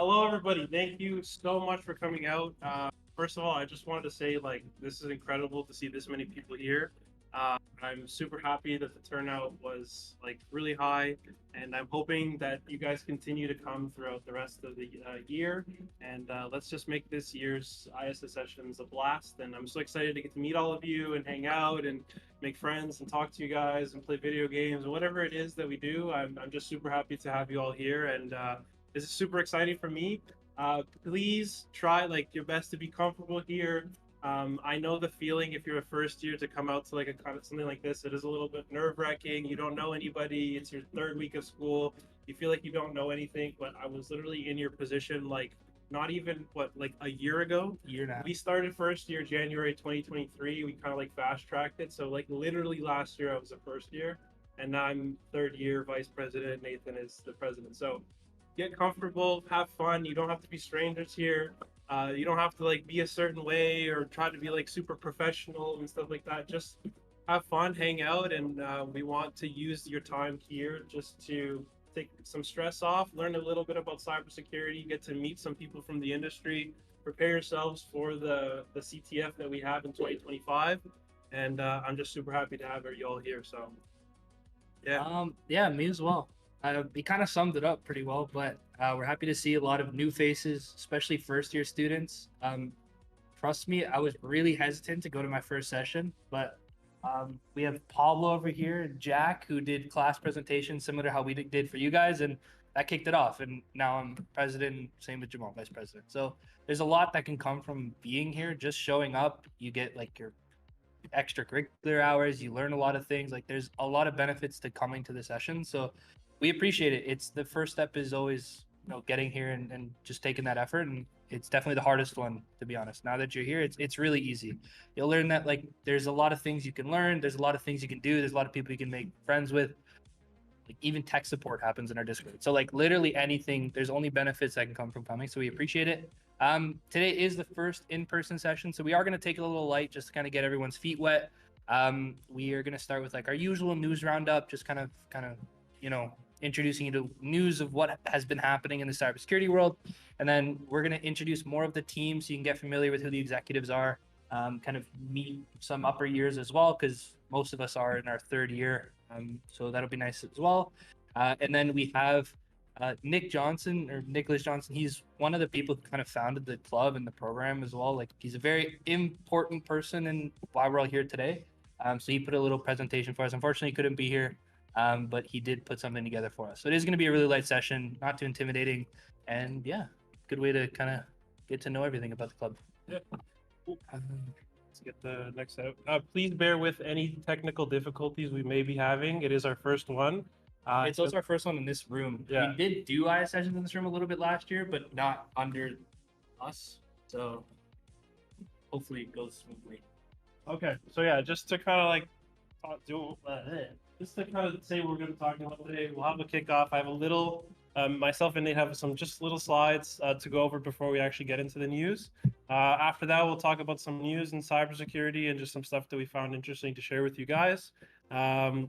Hello, everybody. Thank you so much for coming out. First of all, I just wanted to say, this is incredible to see this many people here. I'm super happy that the turnout was really high, and I'm hoping that you guys continue to come throughout the rest of the year. And let's just make this year's ISSessions a blast. And I'm so excited to get to meet all of you and hang out and make friends and talk to you guys and play video games and whatever it is that we do. I'm just super happy to have you all here, and this is super exciting for me. Please try your best to be comfortable here. I know the feeling if you're a first year to come out to a kind of something like this. It is a little bit nerve wracking. You don't know anybody. It's your third week of school. You feel like you don't know anything. But I was literally in your position not even a year ago. Year now. We started first year January 2023. We kind of fast tracked it. So literally last year I was a first year, and now I'm third year vice president. Nathan is the president. So get comfortable, have fun. You don't have to be strangers here. You don't have to be a certain way or try to be super professional and stuff like that. Just have fun, hang out, and we want to use your time here just to take some stress off, learn a little bit about cybersecurity, get to meet some people from the industry, prepare yourselves for the CTF that we have in 2025. And I'm just super happy to have you all here. So yeah, me as well. We kind of summed it up pretty well, but we're happy to see a lot of new faces, especially first year students. Trust me, I was really hesitant to go to my first session, but we have Pablo over here and Jack, who did class presentations similar to how we did for you guys, and that kicked it off. And now I'm president, same with Jamal, vice president. So there's a lot that can come from being here. Just showing up, you get your extracurricular hours, you learn a lot of things. There's a lot of benefits to coming to the session. So we appreciate it. It's the first step is always, getting here and just taking that effort. And it's definitely the hardest one, to be honest. Now that you're here, it's really easy. You'll learn that there's a lot of things you can learn. There's a lot of things you can do. There's a lot of people you can make friends with. Even tech support happens in our Discord. So literally anything, there's only benefits that can come from coming. So we appreciate it. Today is the first in-person session. So we are going to take it a little light just to kind of get everyone's feet wet. We are going to start with our usual news roundup, just kind of, introducing you to news of what has been happening in the cybersecurity world. And then we're going to introduce more of the team so you can get familiar with who the executives are, kind of meet some upper years as well, because most of us are in our third year. So that'll be nice as well. And then we have Nicholas Johnston. He's one of the people who kind of founded the club and the program as well. He's a very important person in why we're all here today. So he put a little presentation for us. Unfortunately, he couldn't be here. But he did put something together for us. So it is going to be a really light session, not too intimidating. And yeah, good way to kind of get to know everything about the club. Yeah. Cool. Let's get the next out. Please bear with any technical difficulties we may be having. It is our first one. It's also our first one in this room. Yeah. We did do ISSessions in this room a little bit last year, but not under us. So hopefully it goes smoothly. Okay. So yeah, just to kind of just to kind of say what we're going to be talking about today, we'll have a kickoff. I have a little, myself and Nate have some just little slides to go over before we actually get into the news. After that, we'll talk about some news in cybersecurity and just some stuff that we found interesting to share with you guys.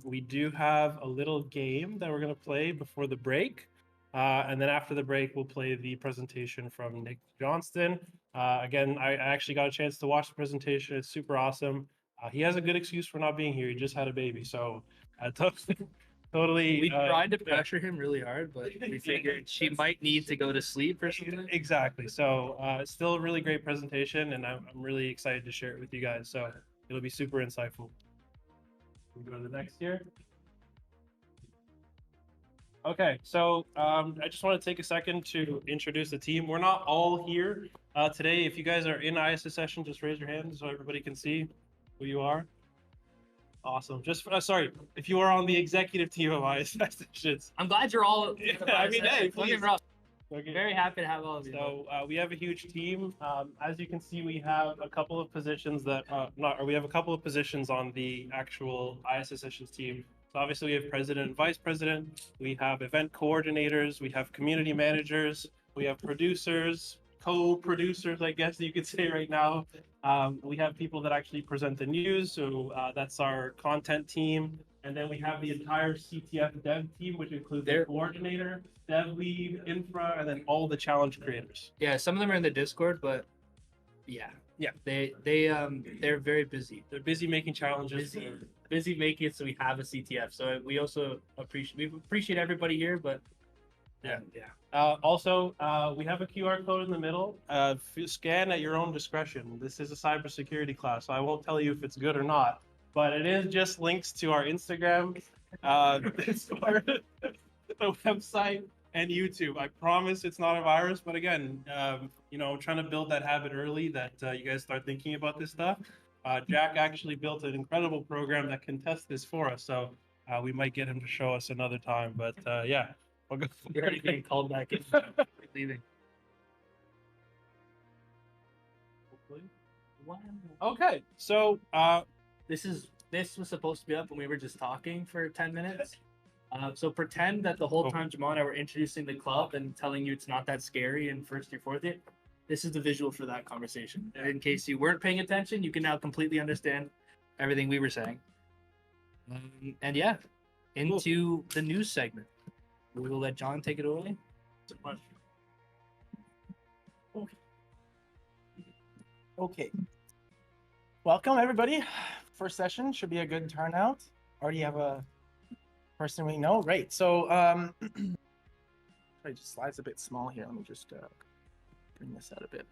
We do have a little game that we're going to play before the break. And then after the break, we'll play the presentation from Nick Johnston. Again, I actually got a chance to watch the presentation. It's super awesome. He has a good excuse for not being here. He just had a baby. So totally. We tried to pressure him really hard, but we figured she might need to go to sleep or something. Exactly. So still a really great presentation, and I'm really excited to share it with you guys. So it'll be super insightful. We go to the next here. Okay, so I just want to take a second to introduce the team. We're not all here today. If you guys are in ISSession, just raise your hand so everybody can see who you are. Awesome. Just sorry, if you are on the executive team of ISSessions. I'm glad you're all. I mean, hey, please. Okay. Very happy to have all of you. So we have a huge team. As you can see, we have a couple of positions that we have a couple of positions on the actual ISSessions team. So obviously we have president and vice president. We have event coordinators. We have community managers. We have producers, co-producers, I guess you could say right now. We have people that actually present the news. So that's our content team. And then we have the entire CTF dev team, which includes the They're coordinator, dev lead, infra, and then all the challenge creators. yeah, some of them are in the Discord, but yeah, Yeah. they're very busy. They're busy making challenges. Busy making it so we have a CTF. So we also appreciate everybody here, but Yeah. yeah. Also, we have a QR code in the middle. Scan at your own discretion. This is a cybersecurity class, so I won't tell you if it's good or not. But it is just links to our Instagram, Discord, the website, and YouTube. I promise it's not a virus, but again, trying to build that habit early that you guys start thinking about this stuff. Jack actually built an incredible program that can test this for us, so we might get him to show us another time. But yeah. You're already getting called back in. Leaving. Wow. Okay, so this was supposed to be up when we were just talking for 10 minutes. So pretend that the whole time Jamal and I were introducing the club and telling you it's not that scary in first year, fourth year. This is the visual for that conversation. In case you weren't paying attention, you can now completely understand everything we were saying. And yeah, into the news segment. We will let John take it away. Okay. Welcome, everybody. First session should be a good turnout. Already have a person we know. Great. So, sorry, just slide's a bit small here. Let me just bring this out a bit.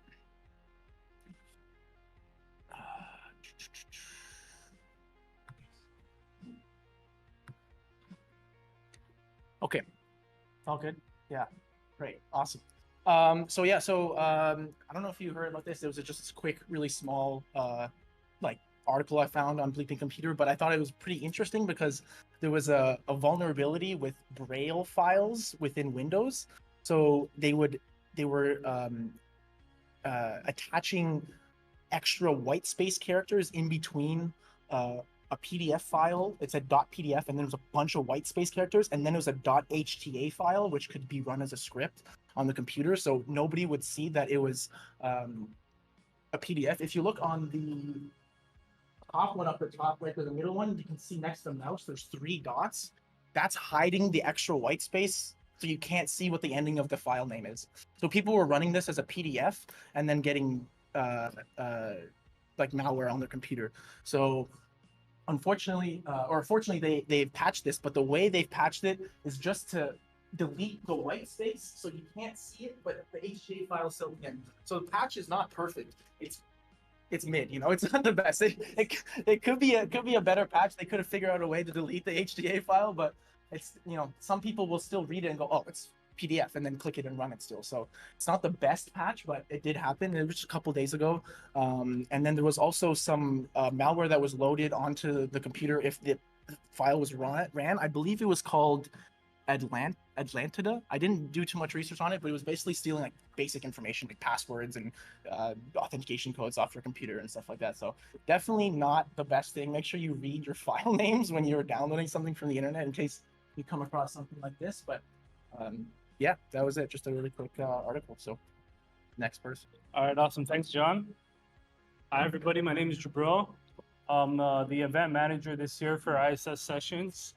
Okay. All good. Yeah. Great. Awesome. I don't know if you heard about this. It was just this quick, really small, article I found on Bleeping Computer, but I thought it was pretty interesting because there was a vulnerability with Braille files within Windows. So they were attaching extra white space characters in between a PDF file. It said .pdf, and then there was a bunch of white space characters, and then there was a .hta file, which could be run as a script on the computer, so nobody would see that it was a PDF. If you look on the top one up the top, right, or the middle one, you can see next to the mouse, there's 3 dots. That's hiding the extra white space, so you can't see what the ending of the file name is. So people were running this as a PDF and then getting malware on their computer. So unfortunately, or fortunately, they've patched this, but the way they've patched it is just to delete the white space so you can't see it, but the HTA file is still in. So the patch is not perfect. It's mid, it's not the best. It could be a better patch. They could have figured out a way to delete the HTA file, but it's, some people will still read it and go, oh, it's PDF, and then click it and run it still. So it's not the best patch, but it did happen. It was just a couple days ago. And then there was also some malware that was loaded onto the computer if the file was ran. I believe it was called Atlantida. I didn't do too much research on it, but it was basically stealing basic information like passwords and authentication codes off your computer and stuff like that. So definitely not the best thing. Make sure you read your file names when you're downloading something from the internet in case you come across something like this. But yeah, that was it. Just a really quick article. So next person. All right, awesome. Thanks, John. Hi, everybody. My name is Jabril. I'm the event manager this year for ISSessions.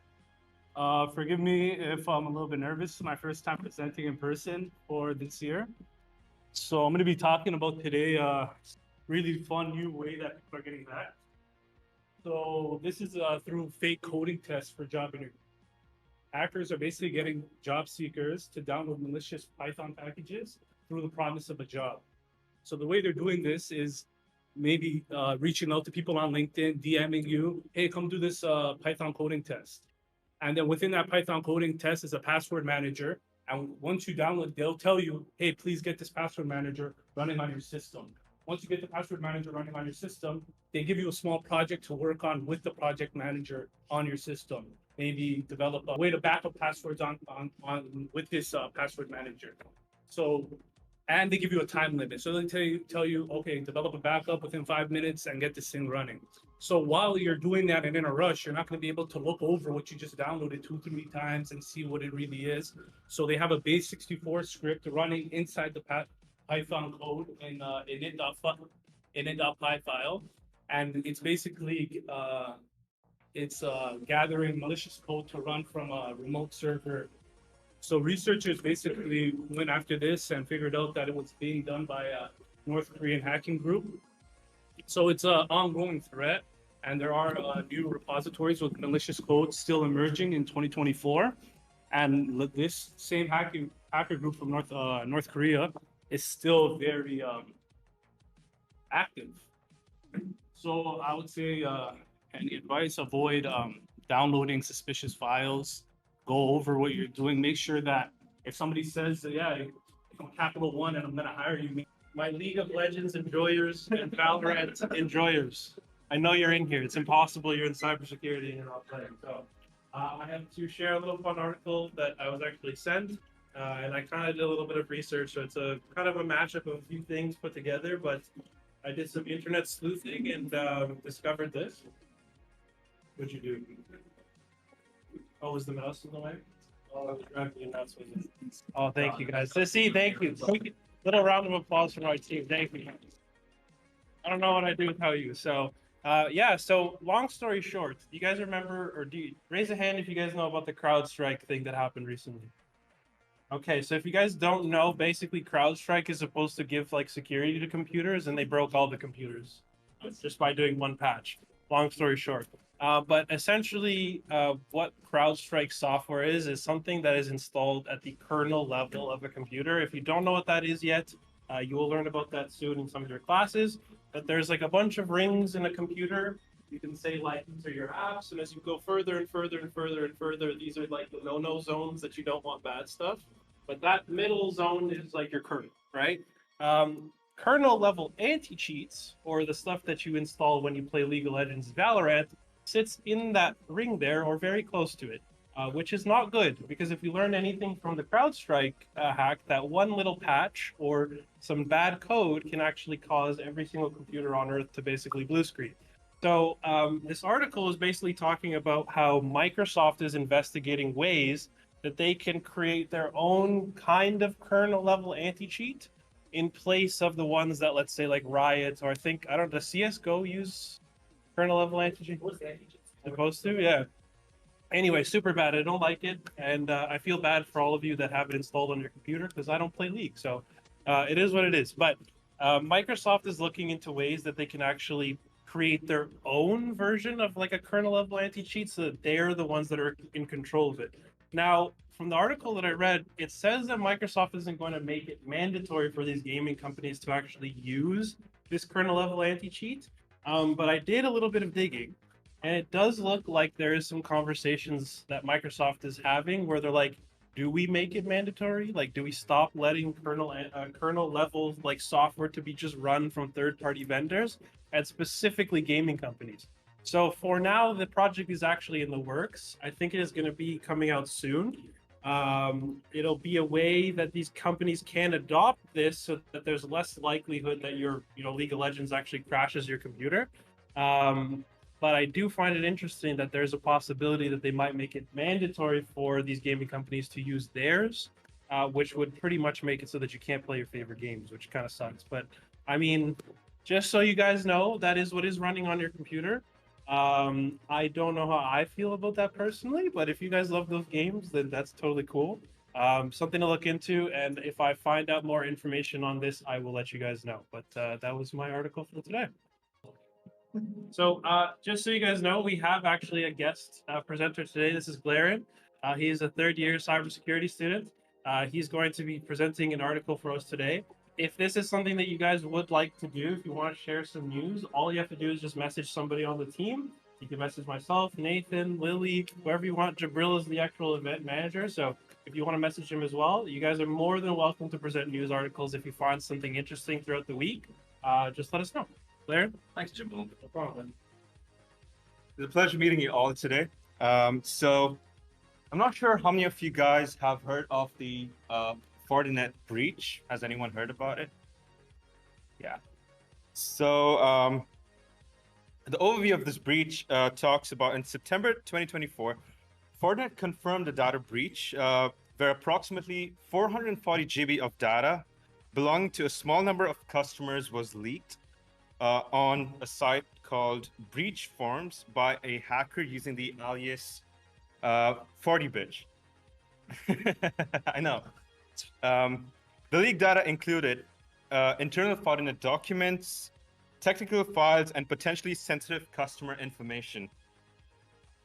Forgive me if I'm a little bit nervous. It's my first time presenting in person for this year. So I'm going to be talking about today a really fun new way that people are getting back. So this is through fake coding tests for job interviews. Hackers are basically getting job seekers to download malicious Python packages through the promise of a job. So the way they're doing this is maybe reaching out to people on LinkedIn, DMing you, hey, come do this Python coding test. And then within that Python coding test is a password manager. And once you download, they'll tell you, hey, please get this password manager running on your system. Once you get the password manager running on your system, they give you a small project to work on with the project manager on your system. Maybe develop a way to back up passwords on with this password manager. So, and they give you a time limit. So they tell you, okay, develop a backup within 5 minutes and get this thing running. So while you're doing that and in a rush, you're not going to be able to look over what you just downloaded 2-3 times and see what it really is. So they have a base64 script running inside the Python code in init.py file, and it's basically it's gathering malicious code to run from a remote server. So researchers basically went after this and figured out that it was being done by a North Korean hacking group. So it's an ongoing threat, and there are new repositories with malicious code still emerging in 2024. And this same hacker group from North Korea is still very active. So I would say, any advice: avoid downloading suspicious files. Go over what you're doing. Make sure that if somebody says, "Yeah, I'm Capital One and I'm going to hire you," My League of Legends enjoyers and Valorant enjoyers. I know you're in here. It's impossible you're in cybersecurity and you're not playing. So I have to share a little fun article that I was actually sent. And I kind of did a little bit of research. So it's a kind of a mashup of a few things put together. But I did some internet sleuthing and discovered this. What'd you do? Oh, was the mouse in the way? Oh, I was grabbing the mouse with it. Oh, thank you guys. See, thank you. Little round of applause for my team. Thank you. I don't know what I do without you. So, yeah. So, long story short, you guys remember, or do you raise a hand if you guys know about the CrowdStrike thing that happened recently? Okay, so if you guys don't know, basically CrowdStrike is supposed to give like security to computers, and they broke all the computers just by doing one patch. Long story short. But essentially, what CrowdStrike software is something that is installed at the kernel level of a computer. If you don't know what that is yet, you will learn about that soon in some of your classes. But there's like a bunch of rings in a computer. You can say like these are your apps, and as you go further and further and further and further, these are like the no-no zones that you don't want bad stuff. But that middle zone is like your kernel, right? Kernel level anti-cheats, or the stuff that you install when you play League of Legends Valorant, sits in that ring there or very close to it, which is not good, because if you learn anything from the CrowdStrike hack, that one little patch or some bad code can actually cause every single computer on Earth to basically blue screen. So this article is basically talking about how Microsoft is investigating ways that they can create their own kind of kernel level anti-cheat in place of the ones that, let's say, like Riot, or I don't know, does CSGO use kernel level anti-cheat? Supposed to, yeah. Anyway, super bad. I don't like it, and I feel bad for all of you that have it installed on your computer because I don't play League, so it is what it is. But Microsoft is looking into ways that they can actually create their own version of like a kernel level anti-cheat, so that they're the ones that are in control of it. Now, from the article that I read, it says that Microsoft isn't going to make it mandatory for these gaming companies to actually use this kernel level anti-cheat. But I did a little bit of digging, and it does look like there is some conversations that Microsoft is having where they're like, do we make it mandatory? Like, do we stop letting kernel level like software to be just run from third-party vendors and specifically gaming companies? So for now, the project is actually in the works. I think it is going to be coming out soon. It'll be a way that these companies can adopt this so that there's less likelihood that your League of Legends actually crashes your computer. But I do find it interesting that there's a possibility that they might make it mandatory for these gaming companies to use theirs, which would pretty much make it so that you can't play your favorite games, which kind of sucks. But I mean, just so you guys know, that is what is running on your computer. I don't know how I feel about that personally, but if you guys love those games, then that's totally cool. Something to look into, and if I find out more information on this, I will let you guys know. But that was my article for today. So just so you guys know, we have actually a guest presenter today. This is Glaren. He is a third-year cybersecurity student. He's going to be presenting an article for us today. If this is something that you guys would like to do, if you want to share some news, all you have to do is just message somebody on the team. You can message myself, Nathan, Lily, whoever you want. Jabril is the actual event manager, so if you want to message him as well, you guys are more than welcome to present news articles if you find something interesting throughout the week. Just let us know. Claire? Thanks, Jabril. No problem. It's a pleasure meeting you all today. So I'm not sure how many of you guys have heard of the Fortinet breach. Has anyone heard about it? Yeah. So the overview of this breach talks about in September 2024, Fortinet confirmed a data breach where approximately 440 GB of data belonging to a small number of customers was leaked on a site called breach forms by a hacker using the alias 40bitch. I know. The leaked data included internal Fortinet documents, technical files, and potentially sensitive customer information.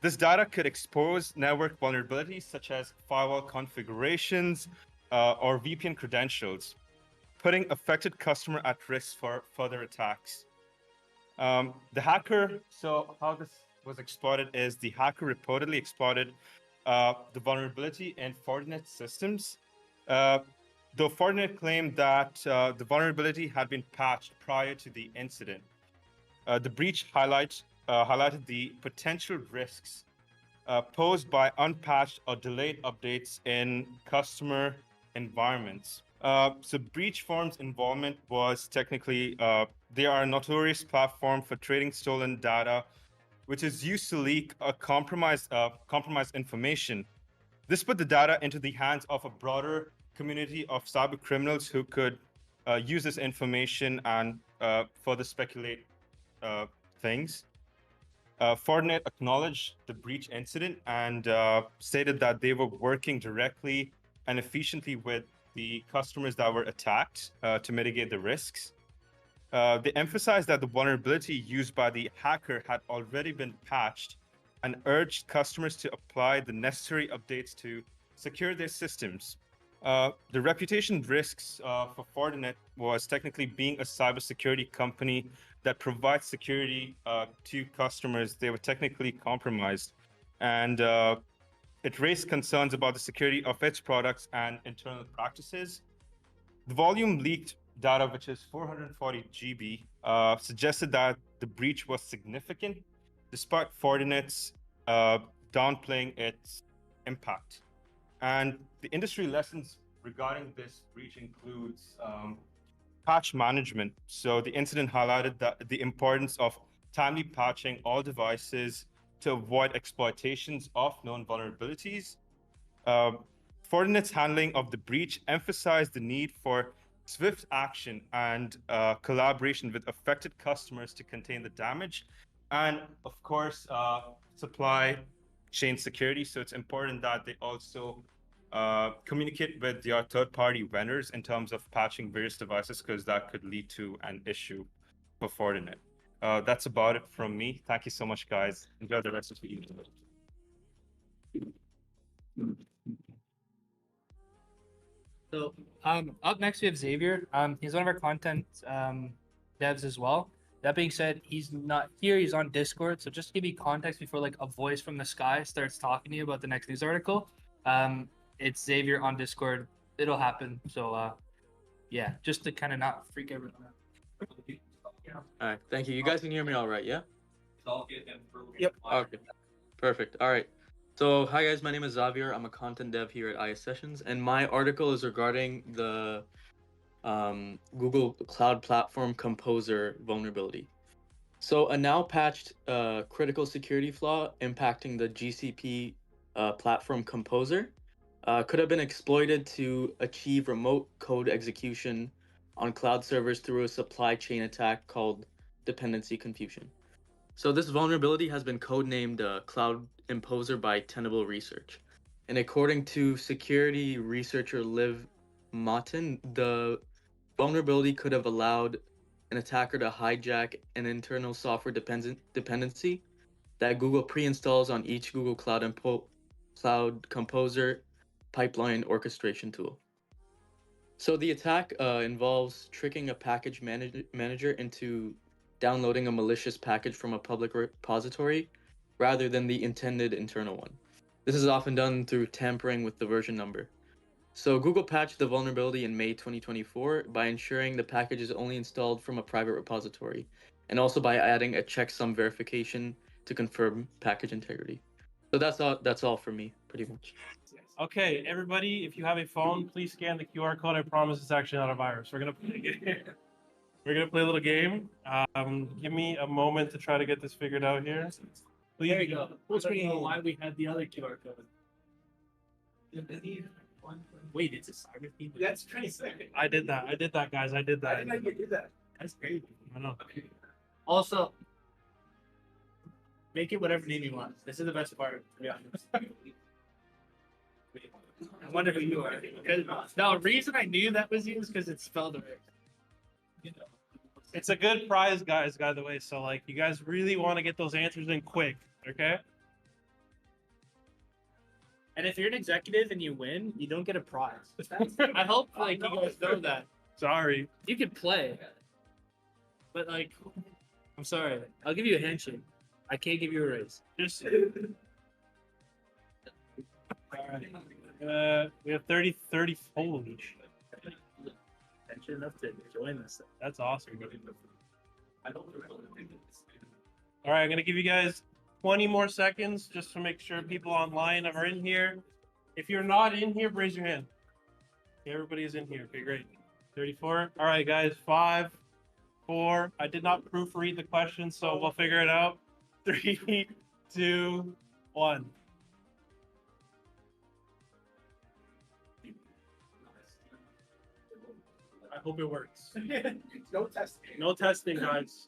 This data could expose network vulnerabilities such as firewall configurations or VPN credentials, putting affected customer at risk for further attacks. The hacker, so how this was exploited is the hacker reportedly exploited the vulnerability in Fortinet systems, though Fortinet claimed that the vulnerability had been patched prior to the incident. The breach highlighted the potential risks posed by unpatched or delayed updates in customer environments. So breach forms involvement was technically, they are a notorious platform for trading stolen data, which is used to leak compromised information. This put the data into the hands of a broader community of cyber criminals who could use this information and further speculate things. Fortinet acknowledged the breach incident and stated that they were working directly and efficiently with the customers that were attacked to mitigate the risks. They emphasized that the vulnerability used by the hacker had already been patched and urged customers to apply the necessary updates to secure their systems. The reputation risks for Fortinet was technically being a cybersecurity company that provides security to customers. They were technically compromised, and it raised concerns about the security of its products and internal practices. The volume leaked data, which is 440 GB, suggested that the breach was significant, despite Fortinet's downplaying its impact. And the industry lessons regarding this breach includes patch management. So the incident highlighted the importance of timely patching all devices to avoid exploitations of known vulnerabilities. Fortinet's handling of the breach emphasized the need for swift action and collaboration with affected customers to contain the damage, and of course, supply chain security. So it's important that they also communicate with your third-party vendors in terms of patching various devices, because that could lead to an issue for Fortinet. That's about it from me. Thank you so much, guys. Enjoy the rest of the evening. So up next we have Xavier. He's one of our content devs as well. That being said, he's not here. He's on Discord. So just to give you context before like a voice from the sky starts talking to you about the next news article, it's Xavier on Discord. It'll happen. So yeah, just to kind of not freak everyone out. All right, thank you. You guys can hear me all right, yeah? Yep. Okay, perfect. All right. So, hi guys, my name is Xavier. I'm a content dev here at ISSessions, and my article is regarding the Google Cloud Platform Composer vulnerability. So, a now patched critical security flaw impacting the GCP platform Composer could have been exploited to achieve remote code execution on cloud servers through a supply chain attack called dependency confusion. So this vulnerability has been codenamed Cloud Imposer by Tenable Research. And according to security researcher Liv Martin, the vulnerability could have allowed an attacker to hijack an internal software dependency that Google pre-installs on each Google Cloud Composer pipeline orchestration tool. So the attack involves tricking a package manager into downloading a malicious package from a public repository rather than the intended internal one. This is often done through tampering with the version number. So Google patched the vulnerability in May 2024 by ensuring the package is only installed from a private repository, and also by adding a checksum verification to confirm package integrity. So that's all for me, pretty much. Okay, everybody, if you have a phone, please scan the QR code. I promise it's actually not a virus. We're gonna play a little game. Give me a moment to try to get this figured out here. Please. There you go. Full screen. Why we had the other QR code? Wait, it's a cyber theme. That's pretty sick. I did that, guys. I did that. I didn't know you did that. That's crazy. I know. Also, Make it whatever name you want. This is the best part, to be honest. I wonder who you are. The reason I knew that was you is because it's spelled right. It's a good prize, guys, by the way. So, like, you guys really want to get those answers in quick, okay? And if you're an executive and you win, you don't get a prize. I hope like you guys know that. Sorry. You can play, but like, I'm sorry. I'll give you a handshake. I can't give you a raise. Just. All right. We have 30. Holy shit. Attention enough to join this. That's awesome. All right, I'm gonna give you guys 20 more seconds just to make sure people online are in here. If you're not in here, raise your hand. Okay, everybody is in here. Okay, great. 34. All right, guys. 5, 4. I did not proofread the question, so we'll figure it out. 3, 2, 1. I hope it works. No testing. No testing, guys.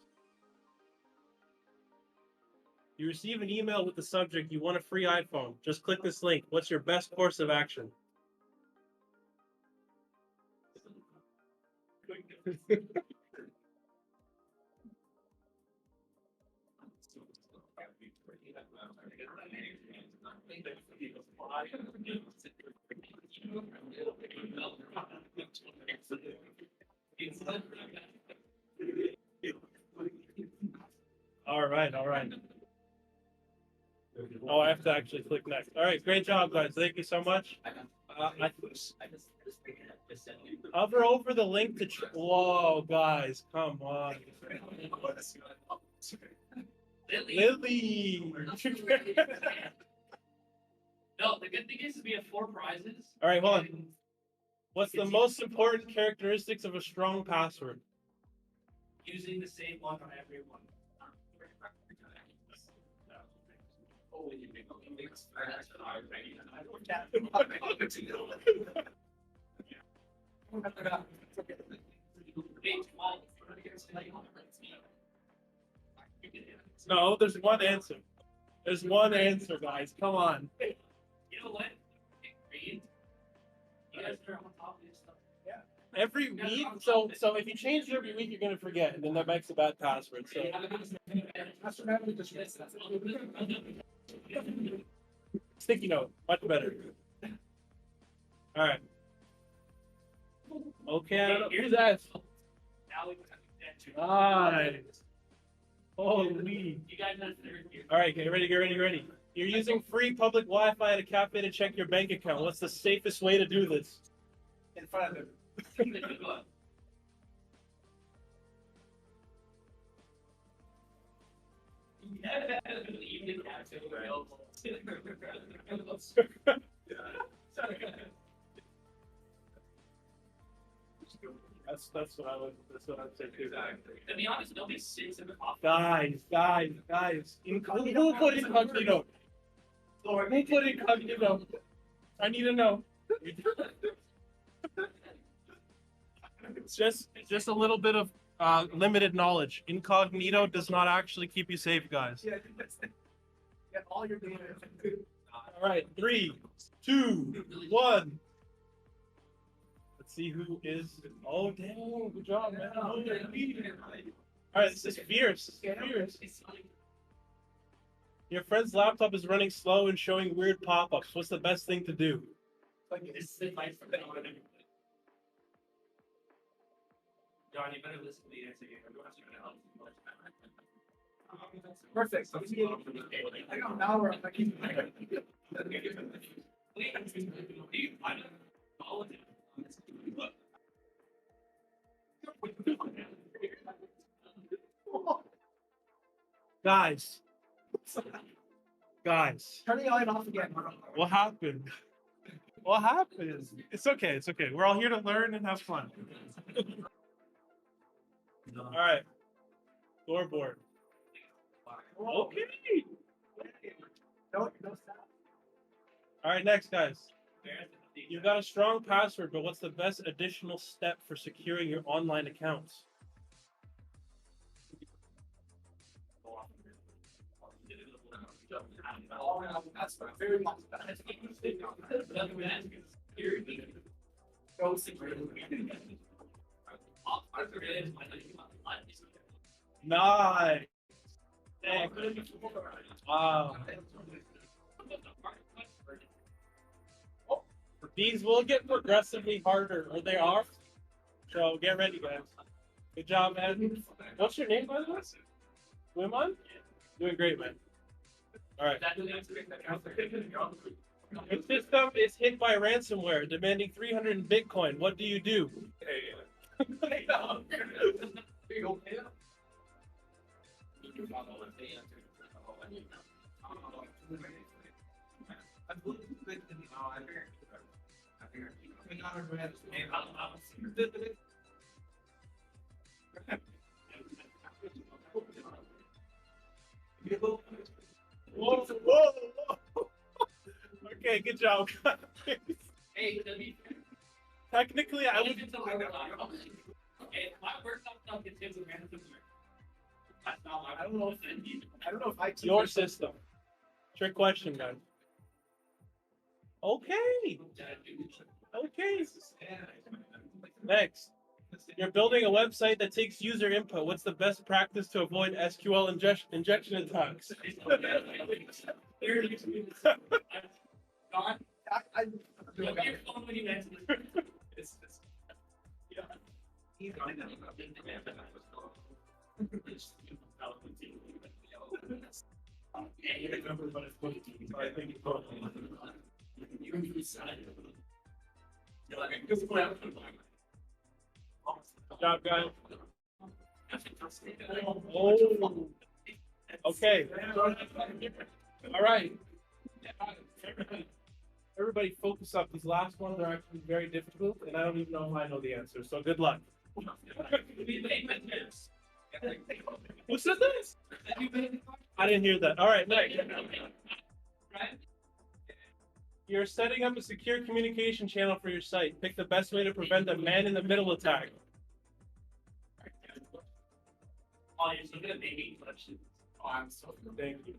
You receive an email with the subject, you want a free iPhone. Just click this link. What's your best course of action? All right, all right. Oh, I have to actually click next. All right, great job, guys. Thank you so much. Hover over the link to. Whoa, guys, come on. Lily. No, the good thing is we have 4 prizes. All right, hold on. What's the most important characteristics of a strong password? Using the same one on every one. No, there's one answer. There's one answer, guys. Come on. You know what? Read. You guys are on top of this stuff. Every week, so if you change it every week, you're gonna forget, and then that makes a bad password. So sticky note, much better. All right. Okay, here's that. Now we Nice. Holy. You guys have third here. All right, get ready. You're using free public Wi-Fi at a cafe to check your bank account. What's the safest way to do this? In front of him. That's what I'd say too. To be honest, nobody sits in the office. Guys. Who put incognito? Who put incognito? I need to know. It's just a little bit of limited knowledge. Incognito does not actually keep you safe, guys. Yeah, get all your data. All right, 3, 2, 1. Let's see who is. Oh, dang, good job, man. All right, this is fierce. Your friend's laptop is running slow and showing weird pop-ups. What's the best thing to do? John, you better listen to the answer here. Perfect. I got an hour. Guys, Turn the light off again. what happened? What happened? It's okay. We're all here to learn and have fun. All right. Scoreboard. Okay. No stop. All right, next, guys. You've got a strong password, but what's the best additional step for securing your online accounts? That's very much. Nice. Wow. These will get progressively harder, or they are. So get ready, guys. Good job, man. What's your name, by the way? Wimon? Doing great, man. All right. Your system is hit by ransomware, demanding 300 in Bitcoin. What do you do? Whoa, whoa, whoa. Okay, good job. Hey, Technically, I would. I don't know if I Your system. Trick question, guys. Okay. Okay. Next. You're building a website that takes user input. What's the best practice to avoid SQL injection attacks? Good job, guys. Oh. Okay. All right. Everybody focus up. These last ones are actually very difficult, and I don't even know if I know the answer. So good luck. Who said this? I didn't hear that. All right, next. You're setting up a secure communication channel for your site. Pick the best way to prevent a man-in-the-middle attack. Oh, you're still gonna baby questions. Oh, I'm so thank you.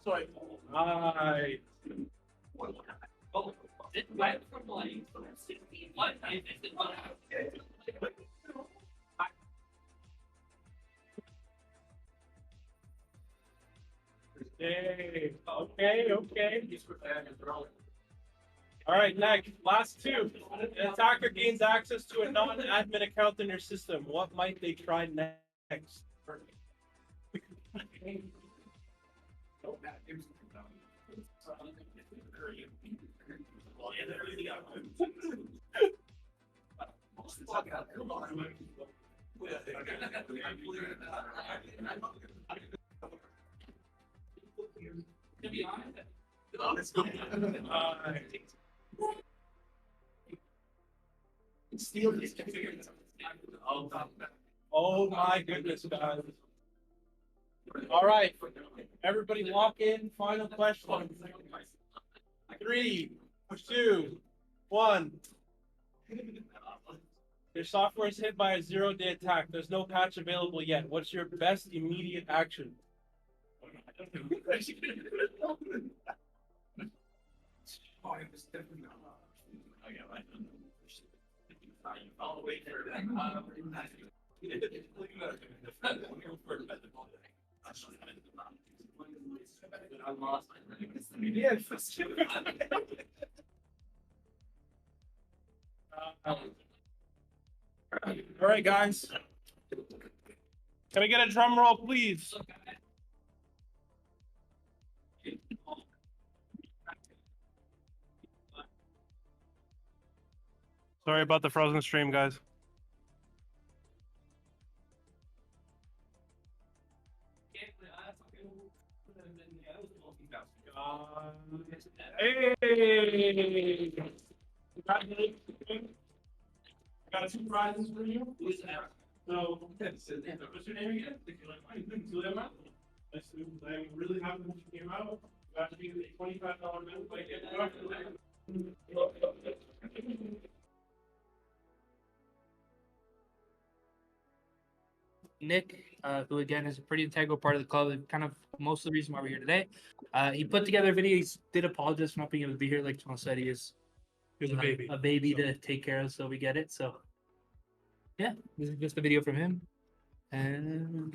Sorry. Hi. It went from like 61. I think it was. Yay. Okay. All right, next. Last two. An attacker gains access to a non-admin account in your system. What might they try next? To be honest, steal these. Oh my goodness, guys. All right, everybody lock in. Final question. 3, 2, 1. Your software is hit by a 0-day attack. There's no patch available yet. What's your best immediate action? All right, guys. Can I get a drum roll, please? Sorry about the frozen stream, guys. Hey! Congratulations. Got 2 prizes for you. So, what's your name again? I'm really happy that you came out. Got to be a $25 bill by Nick, who again is a pretty integral part of the club, and kind of most of the reason why we're here today. He put together a video. He did apologize for not being able to be here. Like John said, he is Here's a baby. a baby to take care of, so we get it. So yeah, this is just a video from him. And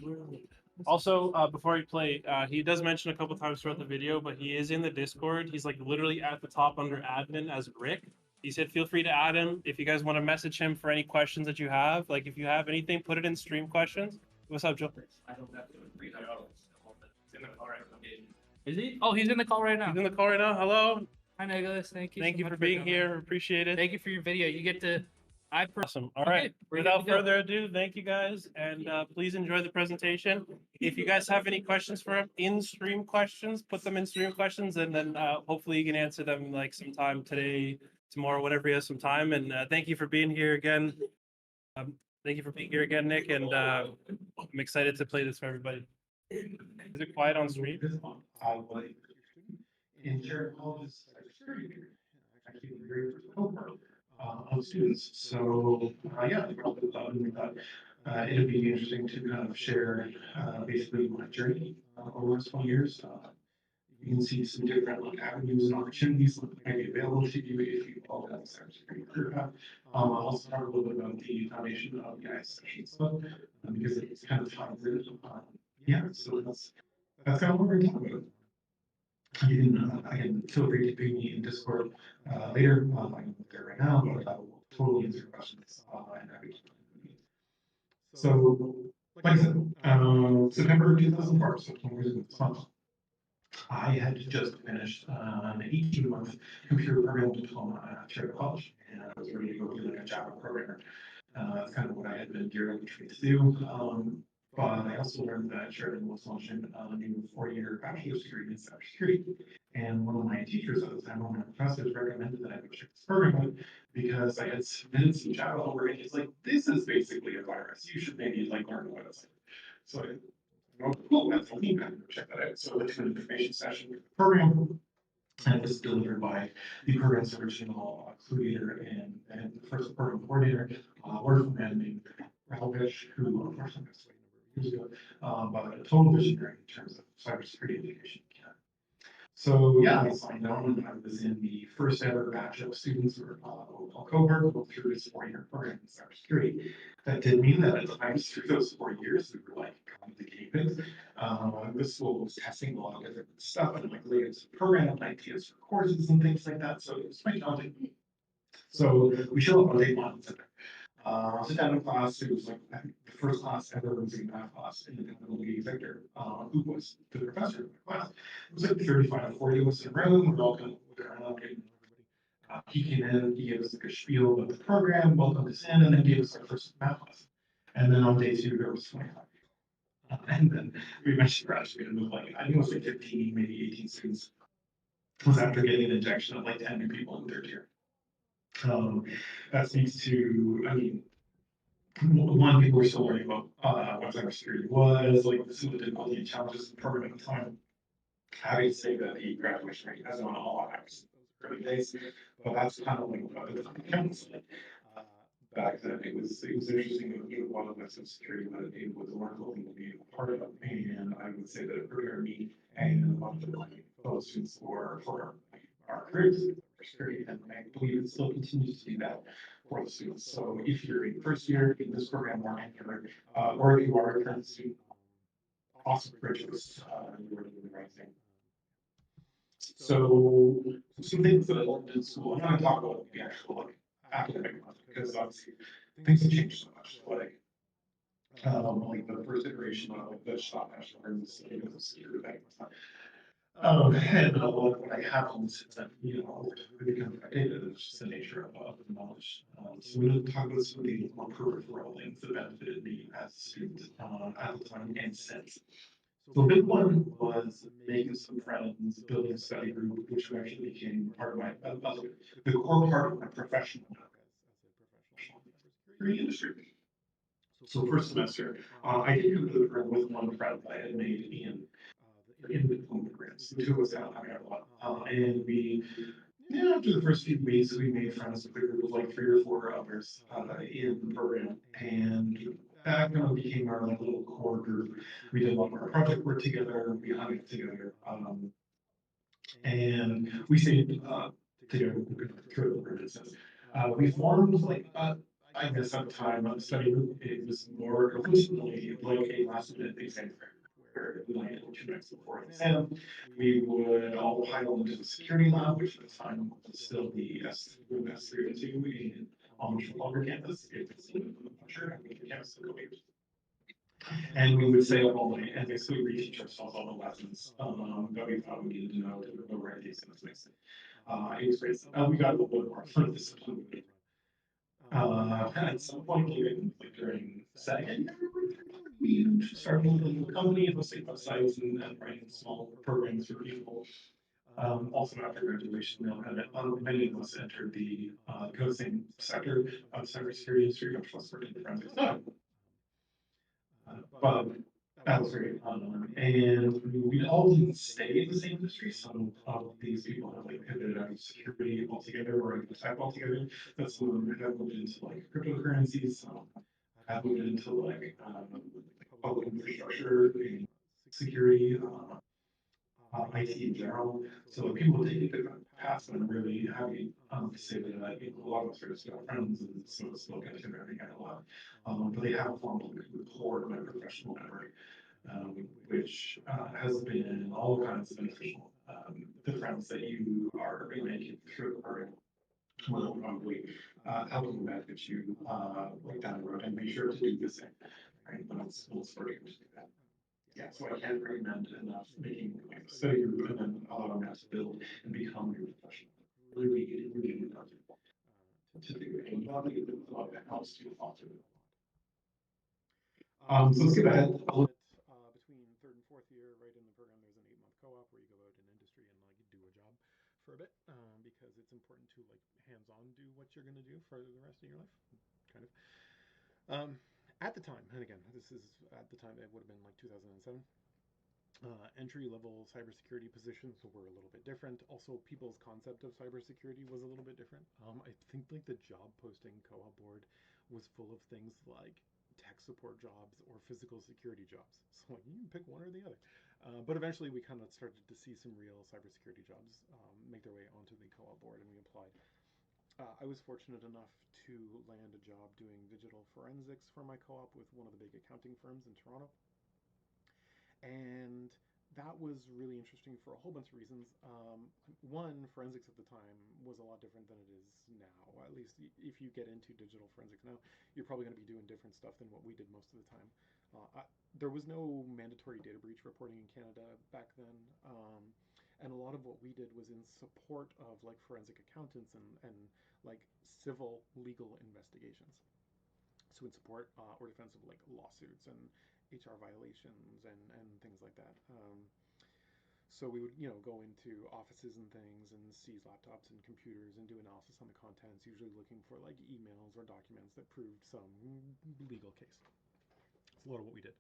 Also, before we play, he does mention a couple times throughout the video, but he is in the Discord. He's like literally at the top under admin as Rick. He said, feel free to add him if you guys want to message him for any questions that you have. Like if you have anything, put it in stream questions. What's up, Joe? I don't have to read it out. In the call right now. Is he? Oh, he's in the call right now. He's in the call right now. Hello. Hi, Nicholas. Thank you. Thank so you much for being coming. here. Appreciate it. Thank you for your video. You get to. Awesome. All Okay, right. we're good Without to go. further ado, thank you guys, and please enjoy the presentation. If you guys have any questions for him, in-stream questions, put them in stream questions, and then hopefully you can answer them like sometime today, tomorrow, whenever he has some time. And thank you for being here again. Thank you for being here again, Nick, and I'm excited to play this for everybody. Is it quiet on stream? In sharing all this security period, actually the very first cohort of students. So yeah, we thought it'd be interesting to kind of share basically my journey over the last 20 years. You can see some different like avenues and opportunities that might be available to you if you follow that cybersecurity career path. I'll also talk a little bit about the foundation of the ISSessions because it's kind of ties in. Yeah, so that's kind of what we're talking about. You can again feel free to ping me in Discord later. I'm not there right now, but I will totally answer questions and happy to. So, like I said, September 2004, so 20 years ago this month, I had just finished an 18-month computer programming diploma at Cherry College, and I was ready to go be like a Java programmer. That's kind of what I had been geared up to do. But I also learned that Sheridan was launching a new 4-year bachelor's degree in cybersecurity. And one of my teachers at the time, one of my professors, recommended that I go check this program out because I had submitted some Java over it. He's like, this is basically a virus. You should maybe like learn what it's like. So I went, cool, that's a link. I can go check that out. So I went to an information session with the program. And it was delivered by the program's original creator and the first program coordinator, wonderful man named Ralph, who unfortunately passed away a number of years ago, but a total visionary in terms of cybersecurity education in Canada. So yeah, I signed on and I was in the first ever batch of students or cohort go through this 4-year program in cybersecurity. That did mean that at times through those 4 years, we were like kind of the gateways. This school was testing a lot of different stuff and like layers of program ideas for courses and things like that. So it was quite challenging. So we show up on day one. Sit down in class. It was like I think the first class ever was a math class, and the lead executive, who was the professor of the class. It was like 35 to 40 of us in a room. We're all kind of looking around, getting everybody. He came in, he gave us like a spiel about the program, welcomed us in, and then gave us our first math class. And then on day 2, there was 25 people. And then we eventually graduated with like, I think it was like 15, maybe 18 students. It was after getting an injection of like 10 new people in 3rd year. That speaks to, I mean, one, people were still learning about what cybersecurity was, like some of the difficulty and challenges of the program at the time. Happy to say that the graduation rate has gone a lot higher since those early days, but that's kind of like what the accountants like. Back then, it was interesting to be a lot of cybersecurity, but it was a wonderful thing to be a part of, and I would say that it prepared me and a bunch of my fellow students for our careers in cybersecurity, and I believe it still continues to do that for the students. So if you're in first year in this program or any other, or if you are a current student, awesome graduates, you're doing the right thing. So some things that I learned in school, I'm not going to talk about the actual like academic content because obviously things have changed so much. Like the first iteration of like the shop national learns because of security bank. And a lot of what I have on this is that, you know, it becomes outdated. It's just the nature of the knowledge. So we're going to talk about some of the more peripheral things that benefited me as a student at the time and since. So the big one was making some friends, building a study group, which actually became part of my, the core part of my professional industry. So first semester, I did come to the program with one friend that I had made in the diploma programs. The two of us out having a lot. And we, yeah, after the first few weeks, we made friends with a group of like 3 or 4 others in the program. And that kind of became our like little core group. We did a lot of our project work together, we hung out together. And we stayed together through the program. We formed like I guess at the time of the study group, it was more originally like a last minute exam where we like 2 nights before an exam, we would all pile into the security lab, which at the time was still the S302 in on the Trafalgar campus. It's sure the campus of the and we would stay up all night and basically reteach ourselves all the lessons that we thought we needed to know to write these things. It was great. We got a little bit more fun discipline. At some point during second year, we started building a company, hosting websites and writing small programs for people. Also after graduation, many of us entered the same sector of cybersecurity industry, much less working in forensics. But that was great. And we all didn't stay in the same industry. Some of these people have like pivoted out of security altogether or into tech altogether. But some of them have moved into like cryptocurrencies. Some have moved into like public infrastructure and security, IT in general. So people take different paths, and I'm really happy to say that a lot of us are still friends and still get together and hang out a lot. But they have formed the core of my professional network, which has been all kinds of beneficial. The friends that you are making through the program will probably help you benefit you like down the road, and make sure to do the same. Right, but it's starting to do that. Yeah, so I can't recommend enough making like a study group and then allowing that to build and become your professional. Really enough to do it. And you have to get a lot that helps you fall through. So let's skip ahead. Between third and fourth year, right in the program, there's an 8-month co-op where you go out in industry and like do a job for a bit, because it's important to like hands-on do what you're going to do for the rest of your life, kind of. At the time, and again, this is at the time, it would have been like 2007. Entry-level cybersecurity positions were a little bit different. Also, people's concept of cybersecurity was a little bit different. I think like the job posting co-op board was full of things like tech support jobs or physical security jobs. So like, you can pick one or the other. But eventually, we kind of started to see some real cybersecurity jobs make their way onto the co-op board, and we applied. I was fortunate enough to land a job doing digital forensics for my co-op with one of the big accounting firms in Toronto. And that was really interesting for a whole bunch of reasons. One, forensics at the time was a lot different than it is now. At least if you get into digital forensics now, you're probably going to be doing different stuff than what we did most of the time. There was no mandatory data breach reporting in Canada back then. And a lot of what we did was in support of like forensic accountants and like civil legal investigations. So in support or defense of like lawsuits and HR violations and things like that. So we would, go into offices and things and seize laptops and computers and do analysis on the contents, usually looking for like emails or documents that proved some legal case. It's a lot of what we did.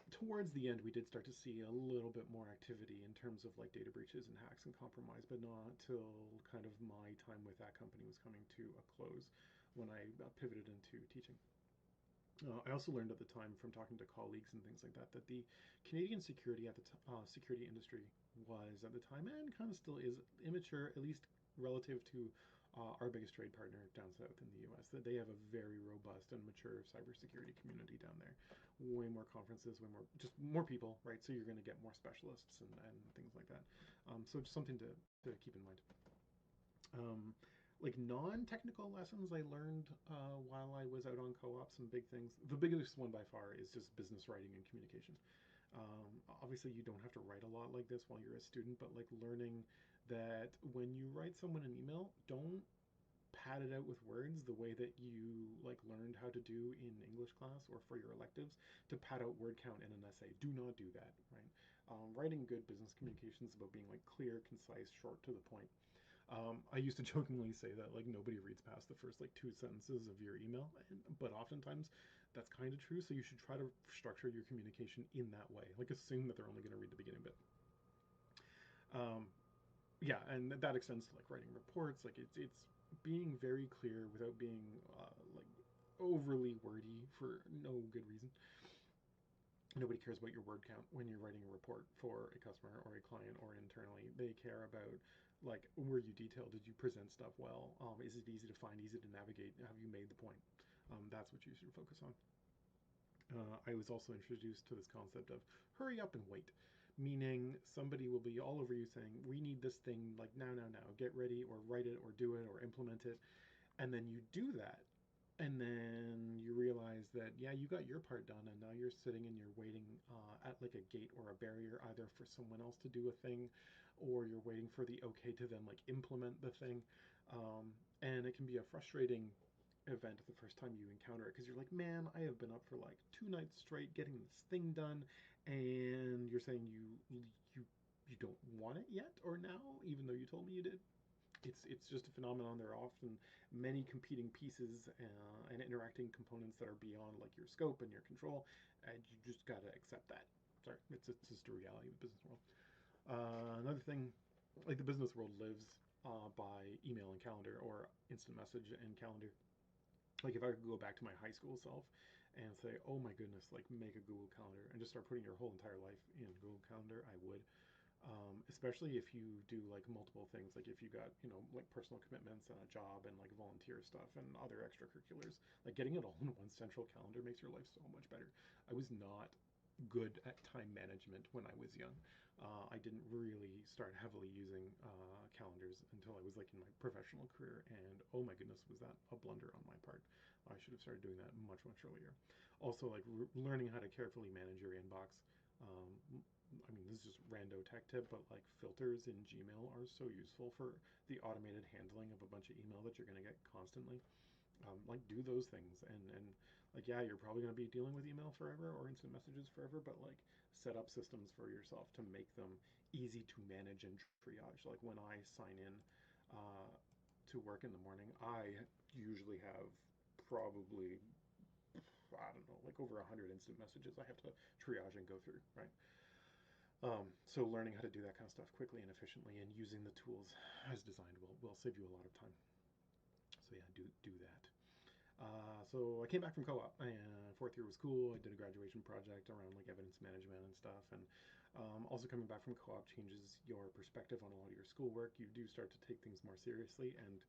Towards the end, we did start to see a little bit more activity in terms of like data breaches and hacks and compromise, but not till kind of my time with that company was coming to a close when I pivoted into teaching. I also learned at the time from talking to colleagues and things like that that the Canadian security security industry was at the time, and kind of still is, immature, at least relative to our biggest trade partner down south in the U.S. That they have a very robust and mature cybersecurity community down there. Way more conferences, just more people, right? So you're going to get more specialists and things like that. So just something to keep in mind. Like non-technical lessons I learned while I was out on co-ops and big things. The biggest one by far is just business writing and communication. Obviously, you don't have to write a lot like this while you're a student, but like learning that when you write someone an email, don't pad it out with words the way that you like learned how to do in English class or for your electives to pad out word count in an essay. Do not do that, right? Writing good business communication is about being like clear, concise, short, to the point. I used to jokingly say that like nobody reads past the first like two sentences of your email, but oftentimes that's kind of true. So you should try to structure your communication in that way. Like assume that they're only going to read the beginning bit. Um, yeah, and that extends to like writing reports. Like it's being very clear without being like overly wordy for no good reason. Nobody cares about your word count when you're writing a report for a customer or a client or internally. They care about like, were you detailed? Did you present stuff well? Is it easy to find, easy to navigate? Have you made the point? That's what you should focus on. I was also introduced to this concept of hurry up and wait, meaning somebody will be all over you saying, we need this thing like now, now, now, get ready or write it or do it or implement it. And then you do that. And then you realize that, yeah, you got your part done, and now you're sitting and you're waiting at like a gate or a barrier, either for someone else to do a thing, or you're waiting for the okay to then like implement the thing. And it can be a frustrating event the first time you encounter it because you're like, man, I have been up for like 2 nights straight getting this thing done, and you're saying you don't want it yet or now, even though you told me you did. It's just a phenomenon. There are often many competing pieces and interacting components that are beyond like your scope and your control, and you just gotta accept that. Sorry, it's just a reality of the business world. Another thing, like the business world lives by email and calendar or instant message and calendar. Like if I could go back to my high school self and say, oh my goodness, like make a Google Calendar and just start putting your whole entire life in Google Calendar, I would. Especially if you do like multiple things, like if you got, you know, like personal commitments and a job and like volunteer stuff and other extracurriculars, like getting it all in one central calendar makes your life so much better. I was not good at time management when I was young. I didn't really start heavily using calendars until I was like in my professional career, and oh my goodness, was that a blunder on my part. I should have started doing that much, much earlier. Also, like learning how to carefully manage your inbox. I mean, this is just rando tech tip, but like filters in Gmail are so useful for the automated handling of a bunch of email that you're going to get constantly. Like do those things, and like, yeah, you're probably going to be dealing with email forever or instant messages forever, but like set up systems for yourself to make them easy to manage and triage. Like when I sign in uh, to work in the morning, I usually have probably, I don't know, like over 100 instant messages I have to triage and go through, right? So learning how to do that kind of stuff quickly and efficiently and using the tools as designed will save you a lot of time. So yeah, do that. So I came back from co-op, and fourth year was cool. I did a graduation project around like evidence management and stuff, and also coming back from co-op changes your perspective on a lot of your schoolwork. You do start to take things more seriously, and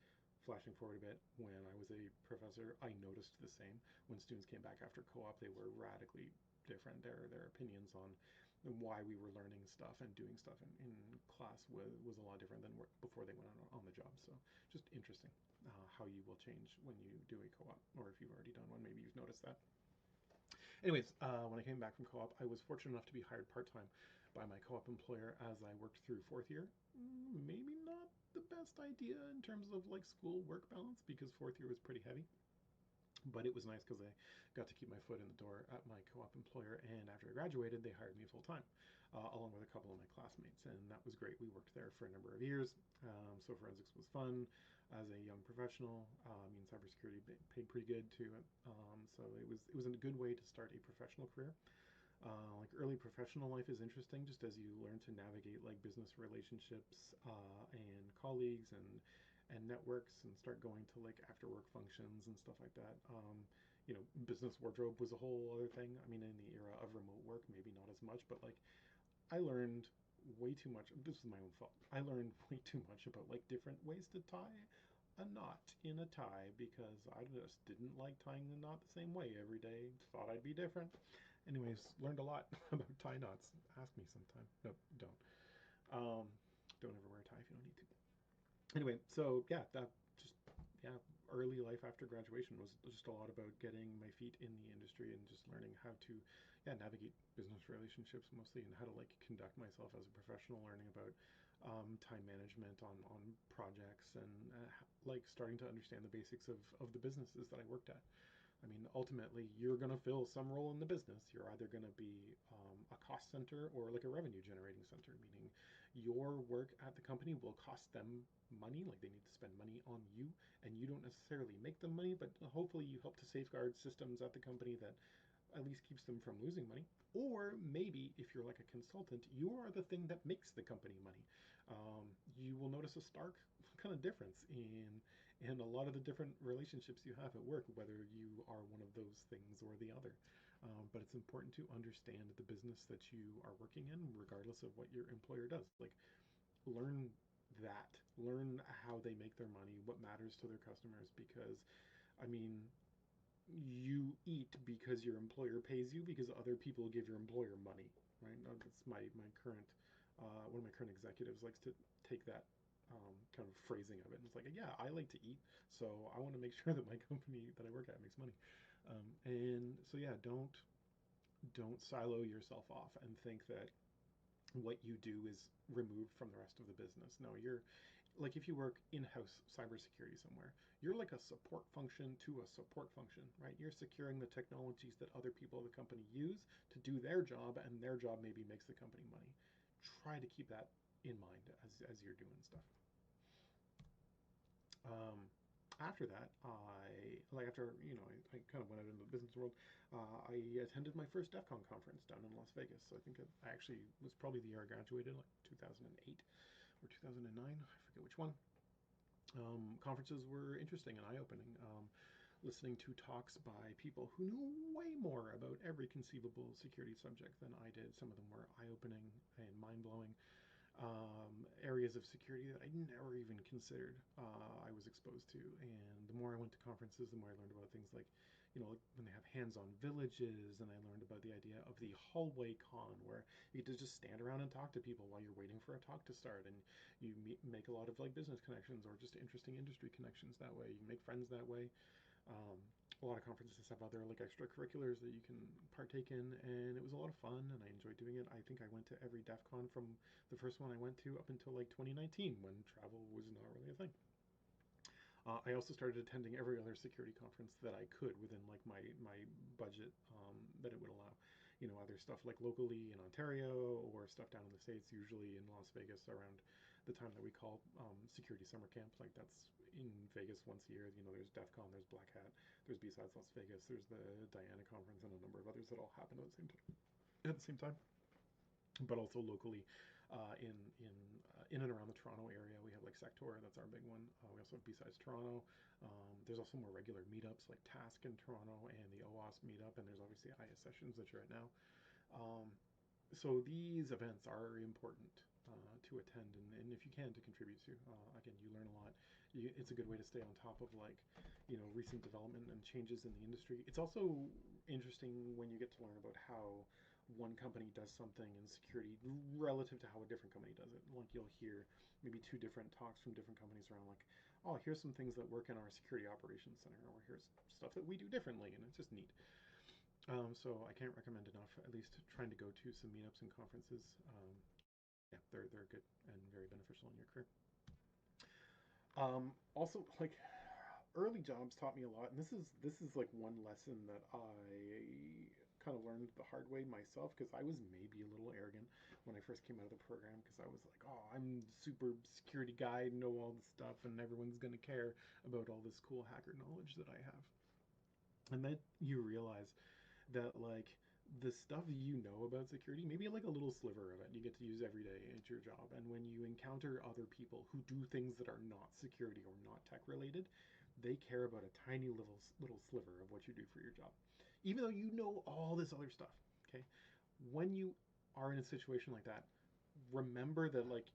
flashing forward a bit, when I was a professor, I noticed the same. When students came back after co-op, they were radically different. Their opinions on why we were learning stuff and doing stuff in class was a lot different than before they went on the job. So just interesting how you will change when you do a co-op, or if you've already done one, maybe you've noticed that. Anyways, when I came back from co-op, I was fortunate enough to be hired part-time by my co-op employer as I worked through fourth year. Maybe not the best idea in terms of like school work balance, because fourth year was pretty heavy. But it was nice because I got to keep my foot in the door at my co-op employer, and after I graduated, they hired me full time, along with a couple of my classmates, and that was great. We worked there for a number of years, so forensics was fun. As a young professional, I mean, cybersecurity paid pretty good too, so it was a good way to start a professional career. Like early professional life is interesting, just as you learn to navigate like business relationships and colleagues and networks, and start going to like after work functions and stuff like that. You know, business wardrobe was a whole other thing. I mean, in the era of remote work, maybe not as much, but like I learned way too much. This is my own fault. I learned way too much about like different ways to tie a knot in a tie, because I just didn't like tying the knot the same way every day. Thought I'd be different. Anyways, learned a lot about tie knots. Ask me sometime. No, don't. Um, don't ever wear a tie if you don't need to. Anyway, so yeah, that just, yeah, early life after graduation was just a lot about getting my feet in the industry and just learning how to, yeah, navigate business relationships mostly, and how to like conduct myself as a professional, learning about time management on projects, and like starting to understand the basics of the businesses that I worked at. I mean, ultimately, you're going to fill some role in the business. You're either going to be a cost center or like a revenue generating center, meaning Your work at the company will cost them money, like they need to spend money on you, and you don't necessarily make them money, but hopefully you help to safeguard systems at the company that at least keeps them from losing money. Or maybe if you're like a consultant, you are the thing that makes the company money. You will notice a stark kind of difference in a lot of the different relationships you have at work, whether you are one of those things or the other. But it's important to understand the business that you are working in, regardless of what your employer does. Like, learn that, learn how they make their money, what matters to their customers, because I mean, you eat because your employer pays you because other people give your employer money, right? That's my current one of my current executives likes to take that kind of phrasing of it. And it's like, yeah, I like to eat, so I want to make sure that my company that I work at makes money. And so yeah, don't silo yourself off and think that what you do is removed from the rest of the business. No, you're like if you work in-house cybersecurity somewhere, you're like a support function to a support function, right? You're securing the technologies that other people of the company use to do their job, and their job maybe makes the company money. Try to keep that in mind as you're doing stuff. After that, after I kind of went out into the business world. I attended my first DEF CON conference down in Las Vegas. So I think I actually was probably the year I graduated, like 2008 or 2009. I forget which one. Conferences were interesting and eye-opening. Listening to talks by people who knew way more about every conceivable security subject than I did. Some of them were eye-opening and mind-blowing. Areas of security that I never even considered I was exposed to. And the more I went to conferences, the more I learned about things like, when they have hands-on villages, and I learned about the idea of the hallway con, where you get to just stand around and talk to people while you're waiting for a talk to start, and you make a lot of like business connections or just interesting industry connections that way. You make friends that way. A lot of conferences have other like extracurriculars that you can partake in, and it was a lot of fun, and I enjoyed doing it. I think I went to every DEF CON from the first one I went to up until like 2019, when travel was not really a thing. I also started attending every other security conference that I could within like my budget that it would allow. Either stuff like locally in Ontario or stuff down in the States, usually in Las Vegas around the time that we call security summer camp. Like that's in Vegas once a year. There's DEF CON, there's Black Hat, there's B-Sides Las Vegas, there's the Diana conference, and a number of others that all happen at the same time. At the same time, but also locally in and around the Toronto area, we have like Sector, that's our big one. We also have B-Sides Toronto. There's also more regular meetups like Task in Toronto and the OWASP meetup, and there's obviously ISSessions that you're at now. So these events are important to attend, and if you can, to contribute to. Again, you learn a lot. It's a good way to stay on top of like, recent development and changes in the industry. It's also interesting when you get to learn about how one company does something in security relative to how a different company does it. Like you'll hear maybe two different talks from different companies around like, oh, here's some things that work in our security operations center, or here's stuff that we do differently, and it's just neat. So I can't recommend enough, at least trying to go to some meetups and conferences. Yeah, they're good and very beneficial in your career. Also, like early jobs taught me a lot, and this is like one lesson that I kind of learned the hard way myself, because I was maybe a little arrogant when I first came out of the program, because I was like, oh, I'm super security guy, know all this stuff, and everyone's gonna care about all this cool hacker knowledge that I have. And then you realize that like the stuff you know about security, maybe like a little sliver of it, you get to use every day at your job. And when you encounter other people who do things that are not security or not tech related, they care about a tiny little sliver of what you do for your job, even though you know all this other stuff. Okay, when you are in a situation like that, remember that like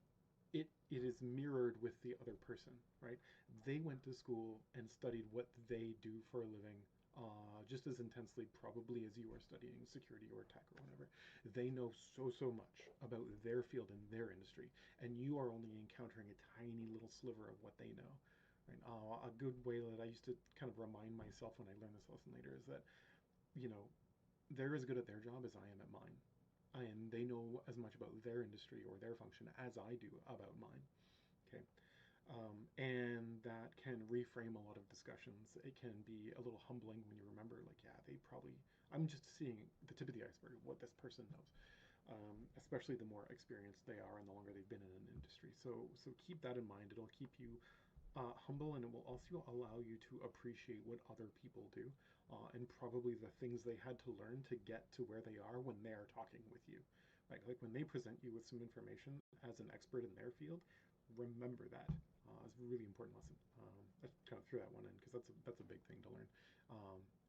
it is mirrored with the other person, right? They went to school and studied what they do for a living, just as intensely probably as you are studying security or tech or whatever. They know so much about their field and their industry, and you are only encountering a tiny little sliver of what they know. Right? A good way that I used to kind of remind myself when I learned this lesson later is that, they're as good at their job as I am at mine. And they know as much about their industry or their function as I do about mine. Okay. And that can reframe a lot of discussions. It can be a little humbling when you remember, like, yeah, I'm just seeing the tip of the iceberg of what this person knows. especially the more experienced they are and the longer they've been in an industry. So keep that in mind. It'll keep you humble, and it will also allow you to appreciate what other people do, and probably the things they had to learn to get to where they are when they are talking with you. Right? Like when they present you with some information as an expert in their field, remember that. It's a really important lesson. I kind of threw that one in because that's a big thing to learn.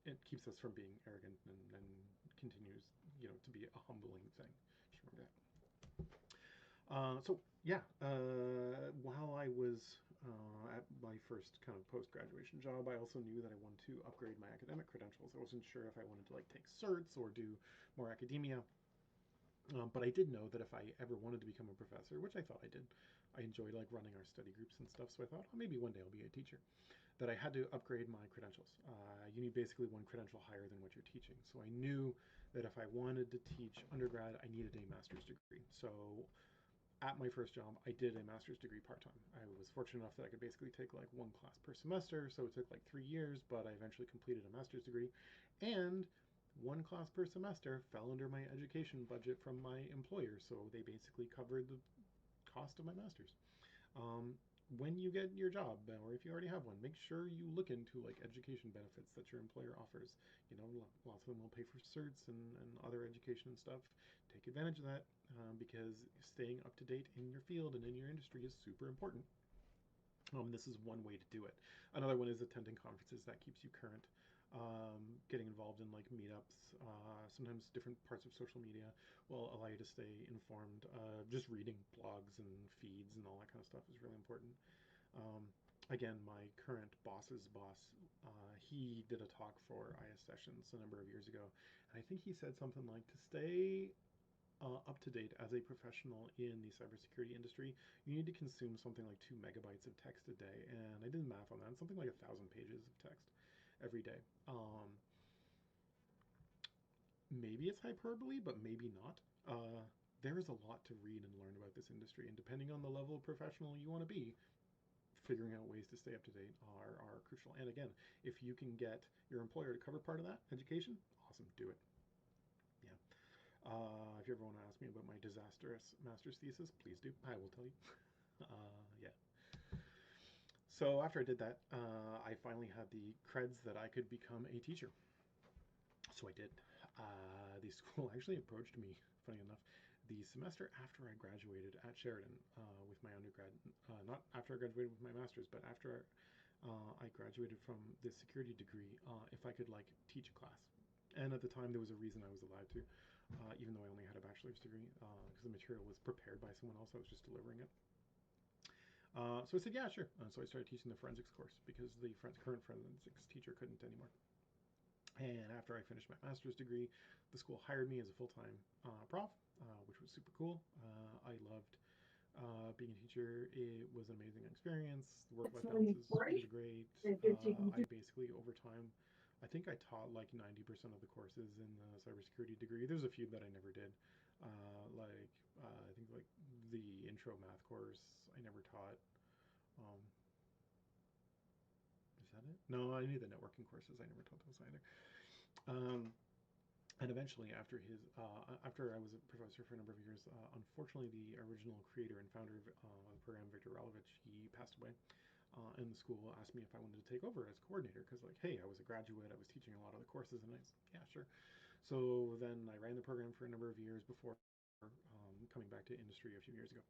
It keeps us from being arrogant and continues, to be a humbling thing. Just remember that. So yeah, while I was at my first kind of post-graduation job, I also knew that I wanted to upgrade my academic credentials. I wasn't sure if I wanted to like take certs or do more academia. But I did know that if I ever wanted to become a professor, which I thought I did, I enjoyed like running our study groups and stuff. So I thought, oh, maybe one day I'll be a teacher. That I had to upgrade my credentials. You need basically one credential higher than what you're teaching. So I knew that if I wanted to teach undergrad, I needed a master's degree. So at my first job, I did a master's degree part-time. I was fortunate enough that I could basically take like one class per semester, so it took like 3 years, but I eventually completed a master's degree. And one class per semester fell under my education budget from my employer, so they basically covered the cost of my master's. Um, when you get your job, or if you already have one, make sure you look into like education benefits that your employer offers. Lots of them will pay for certs and other education and stuff. Take advantage of that, because staying up to date in your field and in your industry is super important. This is one way to do it. Another one is attending conferences. That keeps you current. Getting involved in like meetups, sometimes different parts of social media will allow you to stay informed. Just reading blogs and feeds and all that kind of stuff is really important. Again, my current boss's boss, he did a talk for ISSessions a number of years ago, and I think he said something like to stay up to date as a professional in the cybersecurity industry, you need to consume something like 2 MB of text a day. And I did the math on that. It's something like 1,000 pages of text every day. Maybe it's hyperbole, but maybe not. There is a lot to read and learn about this industry, and depending on the level of professional you want to be, figuring out ways to stay up to date are crucial. And again, if you can get your employer to cover part of that education, awesome, do it. Yeah. If you ever want to ask me about my disastrous master's thesis, please do. I will tell you. Yeah. So after I did that, I finally had the creds that I could become a teacher. So I did. The school actually approached me, funny enough, the semester after I graduated at Sheridan with my undergrad. Not after I graduated with my master's, but after I graduated from the security degree, if I could like teach a class. And at the time, there was a reason I was allowed to, even though I only had a bachelor's degree, because the material was prepared by someone else. I was just delivering it. So I said, yeah, sure. So I started teaching the forensics course because the current forensics teacher couldn't anymore. And after I finished my master's degree, the school hired me as a full-time prof, which was super cool. I loved being a teacher. It was an amazing experience. The work-life balance is really great. I basically, over time, I think I taught like 90% of the courses in the cybersecurity degree. There's a few that I never did. I think like the intro math course I never taught. Is that it? No, I knew the networking courses. I never taught those either. And eventually, after I was a professor for a number of years, unfortunately, the original creator and founder of the program, Victor Ralovich, he passed away. And the school asked me if I wanted to take over as coordinator because, like, hey, I was a graduate, I was teaching a lot of the courses, and I said, yeah, sure. So then I ran the program for a number of years before coming back to industry a few years ago.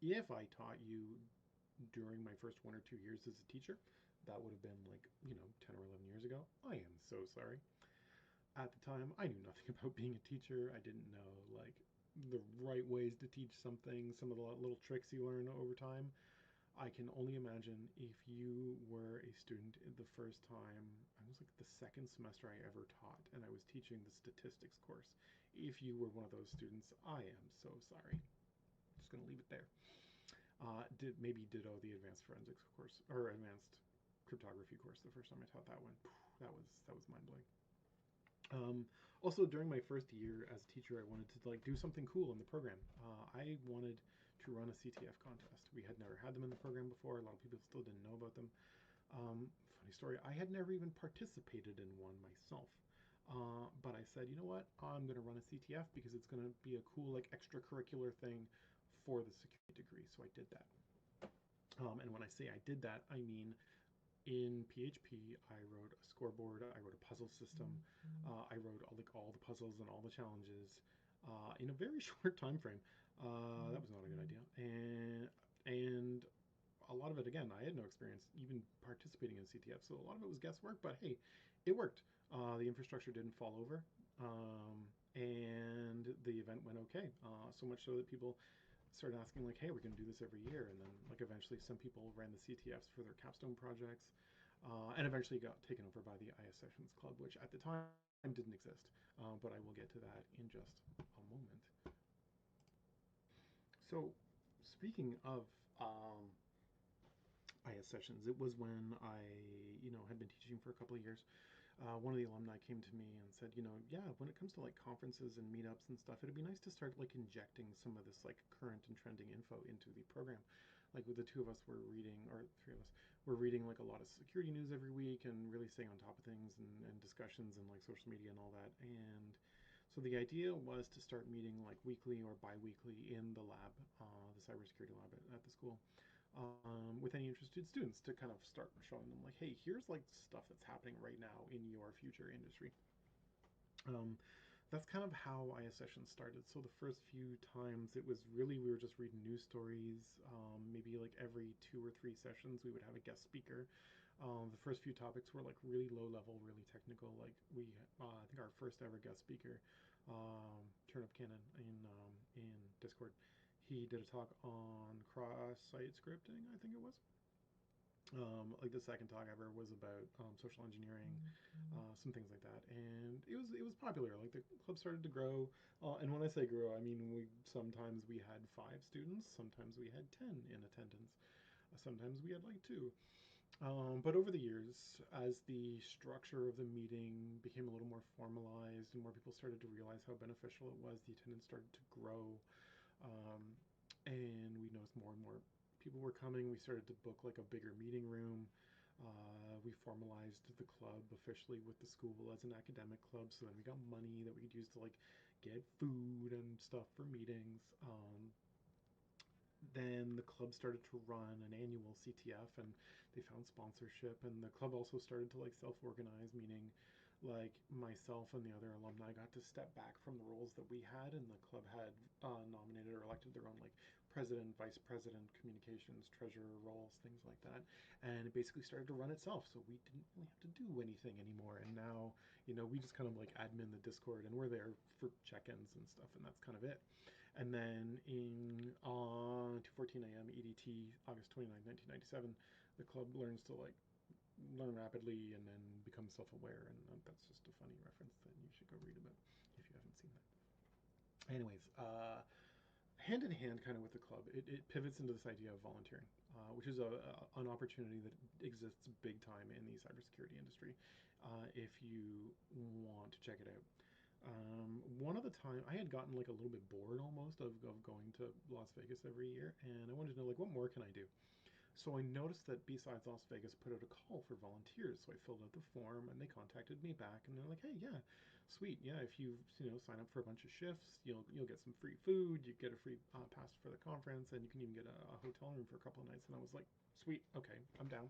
If I taught you during my first 1 or 2 years as a teacher, that would have been like, 10 or 11 years ago. I am so sorry. At the time, I knew nothing about being a teacher. I didn't know like the right ways to teach something, some of the little tricks you learn over time. I can only imagine if you were a student the first time, I was like the second semester I ever taught, and I was teaching the statistics course. If you were one of those students, I am so sorry. Just going to leave it there. Maybe ditto the advanced forensics course or advanced cryptography course the first time I taught that one. That was mind-blowing. Also, during my first year as a teacher, I wanted to like do something cool in the program. I wanted to run a CTF contest. We had never had them in the program before. A lot of people still didn't know about them. Funny story, I had never even participated in one myself. But I said, you know what? I'm going to run a CTF because it's going to be a cool like extracurricular thing for the security degree. So I did that. And when I say I did that, I mean in PHP, I wrote a scoreboard, I wrote a puzzle system, I wrote all the puzzles and all the challenges in a very short time frame. That was not a good idea, and a lot of it again, I had no experience even participating in CTF, so a lot of it was guesswork. But hey, it worked. The infrastructure didn't fall over, and the event went okay. So much so that people started asking like, hey, we're going to do this every year. And then like eventually some people ran the CTFs for their capstone projects, and eventually got taken over by the ISSessions Club, which at the time didn't exist. But I will get to that in just a moment. So speaking of ISSessions, it was when I, had been teaching for a couple of years. One of the alumni came to me and said, yeah, when it comes to like conferences and meetups and stuff, it'd be nice to start like injecting some of this like current and trending info into the program. Like with the two of us were reading, or three of us were reading like a lot of security news every week and really staying on top of things and discussions and like social media and all that. And so the idea was to start meeting like weekly or bi-weekly in the lab, the cybersecurity lab at the school, with any interested students to kind of start showing them like, hey, here's like stuff that's happening right now in your future industry. That's kind of how ISSessions started. So the first few times it was really, we were just reading news stories. Maybe like every 2 or 3 sessions we would have a guest speaker. The first few topics were like really low level, really technical. Like I think our first ever guest speaker, Turnip Cannon in Discord, he did a talk on cross-site scripting, I think it was. Like the second talk ever was about social engineering, some things like that, and it was popular. Like the club started to grow, and when I say grow, I mean sometimes we had 5 students, sometimes we had 10 in attendance, sometimes we had like 2. But over the years, as the structure of the meeting became a little more formalized and more people started to realize how beneficial it was, the attendance started to grow, um, and we noticed more and more people were coming. We started to book like a bigger meeting room. We formalized the club officially with the school as an academic club, so then we got money that we could use to like get food and stuff for meetings. Then the club started to run an annual CTF, and they found sponsorship, and the club also started to like self-organize, meaning like myself and the other alumni got to step back from the roles that we had, and the club had nominated or elected their own like president, vice president, communications, treasurer roles, things like that, and it basically started to run itself, so we didn't really have to do anything anymore. And now we just kind of like admin the Discord, and we're there for check-ins and stuff, and that's kind of it. And then in 2:14 a.m. EDT, August 29, 1997, the club learns to like learn rapidly and then become self-aware, and that's just a funny reference that you should go read about if you haven't seen that. Anyways, hand in hand kind of with the club, it pivots into this idea of volunteering, which is an opportunity that exists big time in the cybersecurity industry, if you want to check it out. One of the time I had gotten like a little bit bored almost of going to Las Vegas every year, and I wanted to know like what more can I do. So I noticed that besides Las Vegas put out a call for volunteers. So I filled out the form and they contacted me back, and they're like, hey, yeah, sweet, yeah, if you sign up for a bunch of shifts, you'll get some free food, you get a free pass for the conference, and you can even get a hotel room for a couple of nights. And I was like, sweet, okay, I'm down.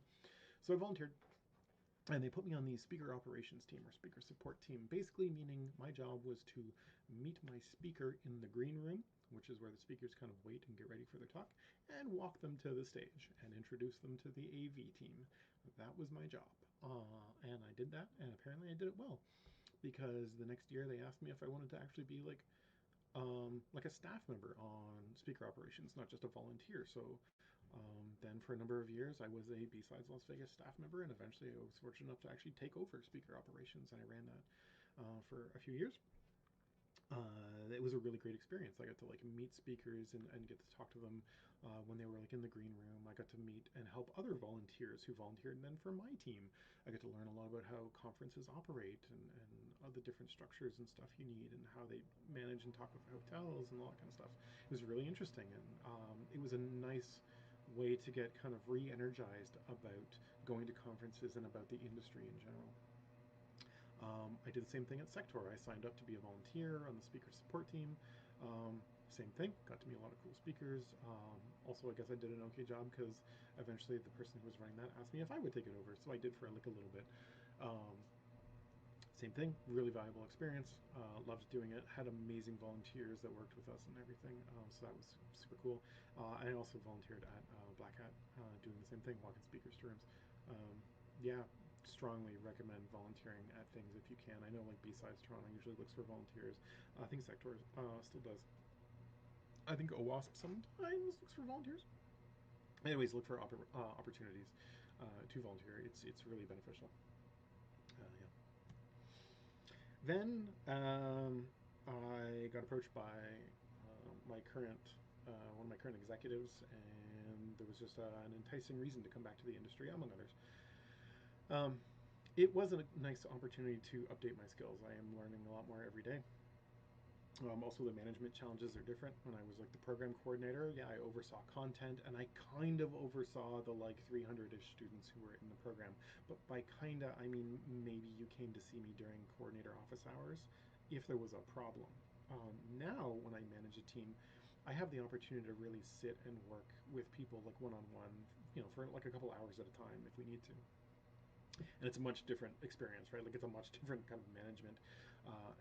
So I volunteered, and they put me on the speaker operations team or speaker support team, basically meaning my job was to meet my speaker in the green room, which is where the speakers kind of wait and get ready for their talk, and walk them to the stage and introduce them to the AV team. That was my job. And I did that, and apparently I did it well, because the next year they asked me if I wanted to actually be like a staff member on speaker operations, not just a volunteer. So then for a number of years, I was a B-Sides Las Vegas staff member, and eventually I was fortunate enough to actually take over speaker operations, and I ran that for a few years. It was a really great experience. I got to like meet speakers and get to talk to them when they were like in the green room. I got to meet and help other volunteers who volunteered, and then for my team, I got to learn a lot about how conferences operate and all the different structures and stuff you need, and how they manage and talk with hotels and all that kind of stuff. It was really interesting, and it was a nice way to get kind of re-energized about going to conferences and about the industry in general. I did the same thing at Sector. I signed up to be a volunteer on the speaker support team. Same thing, got to meet a lot of cool speakers. Also, I guess I did an okay job because eventually the person who was running that asked me if I would take it over. So I did for like a little bit. Um, Same thing, really valuable experience. Loved doing it. Had amazing volunteers that worked with us and everything. So that was super cool. I also volunteered at Black Hat, doing the same thing, walking speakers to rooms. Um, yeah, strongly recommend volunteering at things if you can. I know like B-Sides Toronto usually looks for volunteers. I think Sector still does. I think OWASP sometimes looks for volunteers. Anyways, look for opportunities to volunteer. It's really beneficial. Yeah. Then I got approached by my current one of my current executives, and there was just an enticing reason to come back to the industry, among others. Um, it was a nice opportunity to update my skills. I am learning a lot more every day. Also, the management challenges are different. When I was like the program coordinator, yeah, I oversaw content, and I kind of oversaw the like 300-ish students who were in the program. But by kinda, I mean maybe you came to see me during coordinator office hours if there was a problem. Now, when I manage a team, I have the opportunity to really sit and work with people like one-on-one, for like a couple hours at a time if we need to. And it's a much different experience, right? Like it's a much different kind of management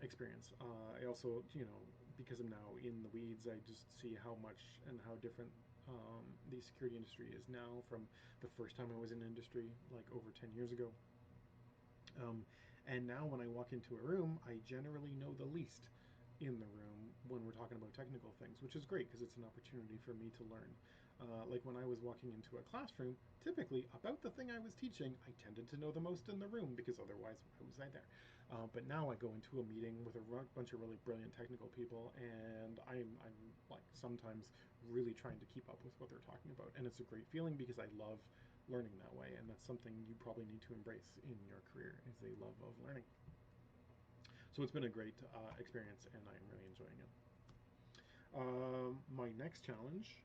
experience. I also, because I'm now in the weeds, I just see how much and how different the security industry is now from the first time I was in industry, like over 10 years ago. And now when I walk into a room, I generally know the least in the room when we're talking about technical things, which is great because it's an opportunity for me to learn. Like when I was walking into a classroom, typically about the thing I was teaching, I tended to know the most in the room because otherwise, why was I there? But now I go into a meeting with a bunch of really brilliant technical people, and I'm like sometimes really trying to keep up with what they're talking about, and it's a great feeling because I love learning that way, and that's something you probably need to embrace in your career is a love of learning. So it's been a great experience, and I'm really enjoying it. My next challenge,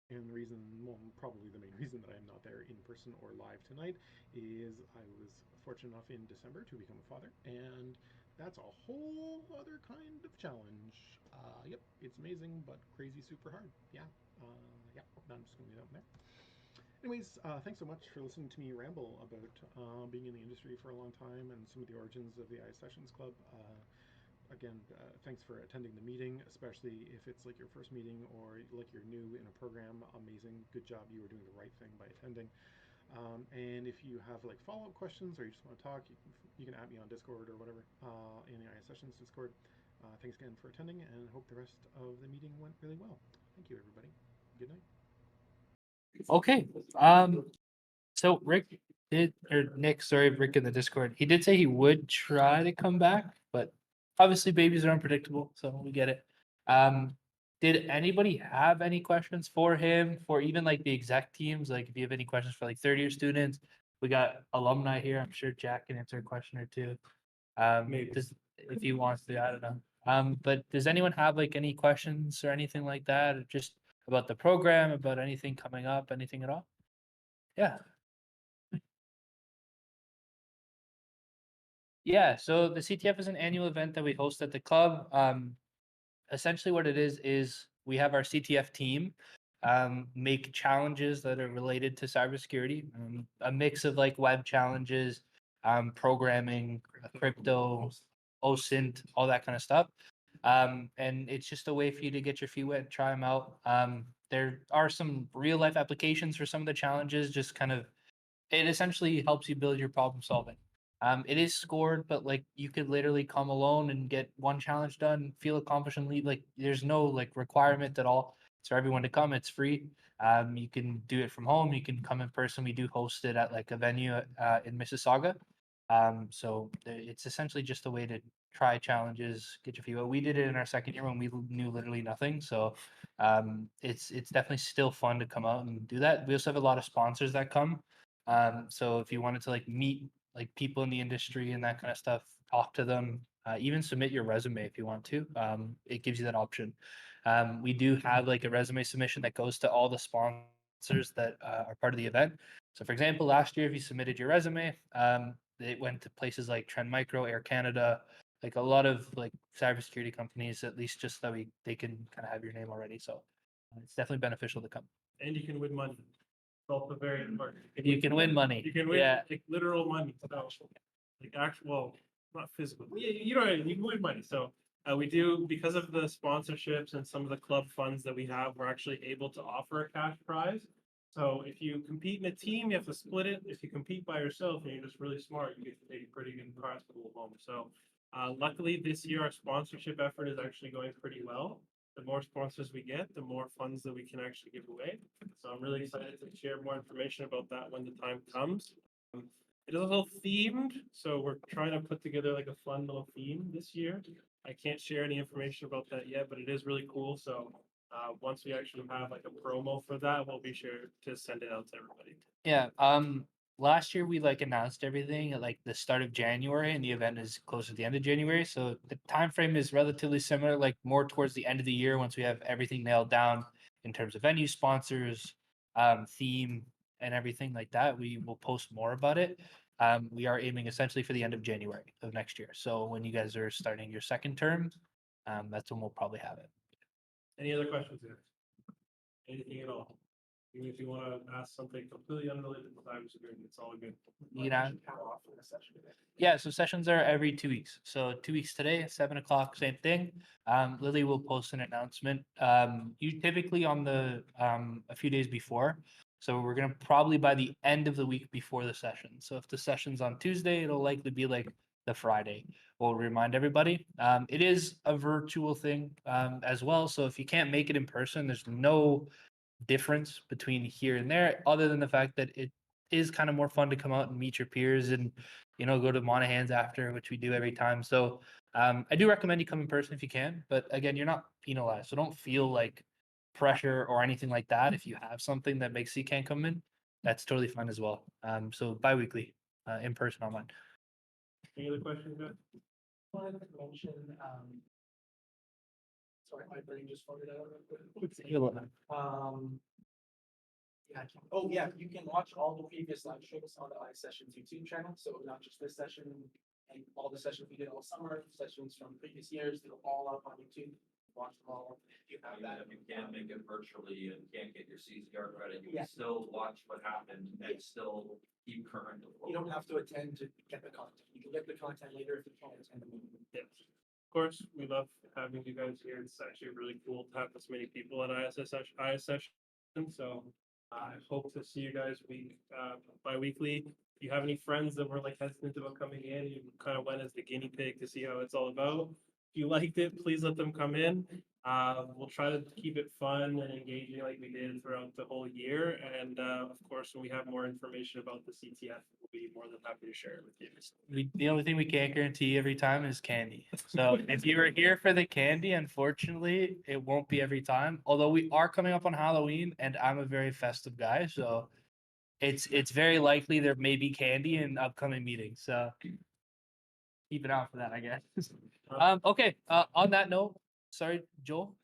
and the reason, well, probably the main reason that I'm not there in person or live tonight, is I was fortunate enough in December to become a father, and that's a whole other kind of challenge. Yep, it's amazing, but crazy super hard. Yeah, yeah, I'm just going to leave that one there. Anyways, thanks so much for listening to me ramble about being in the industry for a long time and some of the origins of the ISSessions Club. Again, thanks for attending the meeting, especially if it's like your first meeting or like you're new in a program. Amazing, good job. You were doing the right thing by attending. And if you have like follow-up questions or you just want to talk, you can add me on Discord or whatever in the ISSessions Discord. Thanks again for attending, and hope the rest of the meeting went really well. Thank you, everybody. Good night. Okay. So Rick Nick, sorry, Rick in the Discord. He did say he would try to come back, but obviously babies are unpredictable, so we get it. Did anybody have any questions for him, for even like the exec teams? Like if you have any questions for like third year students, we got alumni here. I'm sure Jack can answer a question or two. Maybe. If he wants to, I don't know. But does anyone have like any questions or anything like that? Or just about the program, about anything coming up, anything at all? Yeah. Yeah, so the CTF is an annual event that we host at the club. Essentially, what it is we have our CTF team make challenges that are related to cybersecurity, a mix of like web challenges, programming, crypto, OSINT, all that kind of stuff. And it's just a way for you to get your feet wet, try them out. There are some real life applications for some of the challenges, just kind of, it essentially helps you build your problem solving. It is scored, but like you could literally come alone and get one challenge done, feel accomplished and leave. Like there's no like requirement at all. It's for everyone to come. It's free. You can do it from home. You can come in person. We do host it at like a venue in Mississauga. So it's essentially just a way to try challenges, get your feet wet. We did it in our second year when we knew literally nothing. So it's definitely still fun to come out and do that. We also have a lot of sponsors that come. So if you wanted to like meet like people in the industry and that kind of stuff, talk to them, even submit your resume if you want to. It gives you that option. We do have like a resume submission that goes to all the sponsors that are part of the event. So for example, last year, if you submitted your resume, They went to places like Trend Micro, Air Canada, like a lot of like cybersecurity companies, at least just that they can kind of have your name already. So it's definitely beneficial to come. And you can win money. It's also very important. You can win money. You can win Yeah. like literal money. So, like actual, well, not physical. Yeah, you know what I mean. You can win money. So we do, because of the sponsorships and some of the club funds that we have, we're actually able to offer a cash prize. So if you compete in a team, you have to split it. If you compete by yourself and you're just really smart, you get to take a pretty good prize pool home. So luckily this year our sponsorship effort is actually going pretty well. The more sponsors we get, the more funds that we can actually give away. So I'm really excited to share more information about that when the time comes. It is a little themed, so we're trying to put together like a fun little theme this year. I can't share any information about that yet, but it is really cool. So once we actually have like a promo for that, we'll be sure to send it out to everybody. Yeah. Last year we like announced everything at like the start of January, and the event is close at the end of January. So the time frame is relatively similar, like more towards the end of the year once we have everything nailed down in terms of venue sponsors, theme, and everything like that. We will post more about it. We are aiming essentially for the end of January of next year. So when you guys are starting your second term, that's when we'll probably have it. Any other questions here? Anything at all? Even if you want to ask something completely unrelated to cybersecurity, it's all good. You know, How often a session? yeah, so sessions are every 2 weeks. So 2 weeks today, 7 o'clock, same thing. Lily will post an announcement. You typically on the a few days before. So we're gonna probably by the end of the week before the session. So if the session's on Tuesday, it'll likely be like the Friday. We'll remind everybody. It is a virtual thing as well. So if you can't make it in person, there's no difference between here and there, other than the fact that it is kind of more fun to come out and meet your peers and go to Monahan's after, which we do every time. So I do recommend you come in person if you can, but again, you're not penalized, so don't feel like pressure or anything like that. If you have something that makes you can't come in, that's totally fine as well. So bi-weekly, in person, online. Any other questions, guys? I wanted to mention, sorry, my brain just farted out real quick. Yeah, oh yeah, you can watch all the previous live streams on the ISSessions YouTube channel. So not just this session, and all the sessions we did all summer, sessions from previous years, they're all up on YouTube. Watch them all. You have that if you can't make it virtually and can't get your CCR credit, you Yeah. can still watch what happened and still keep current. You don't have to attend to get the content. You can get the content later if you can't attend the meeting. Yes. Of course, we love having you guys here. It's actually really cool to have this many people at ISSessions. So I hope to see you guys bi-weekly. If you have any friends that were like hesitant about coming in, you kind of went as the guinea pig to see how it's all about. If you liked it, please let them come in. We'll try to keep it fun and engaging like we did throughout the whole year. And of course, when we have more information about the CTF, we'll be more than happy to share it with you. The only thing we can't guarantee every time is candy. So if you were here for the candy, unfortunately, it won't be every time. Although we are coming up on Halloween, and I'm a very festive guy, so it's very likely there may be candy in upcoming meetings. So keep it out for that, I guess. Okay. On that note, sorry, Joel.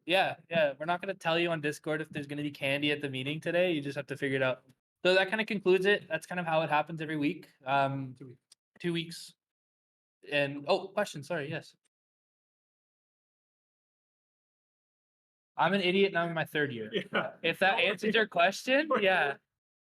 Yeah, we're not gonna tell you on Discord if there's gonna be candy at the meeting today. You just have to figure it out. So that kind of concludes it. That's kind of how it happens every week. 2 weeks. And question. Sorry. Yes. I'm an idiot and I'm in my third year. Yeah. If that answers your question, yeah.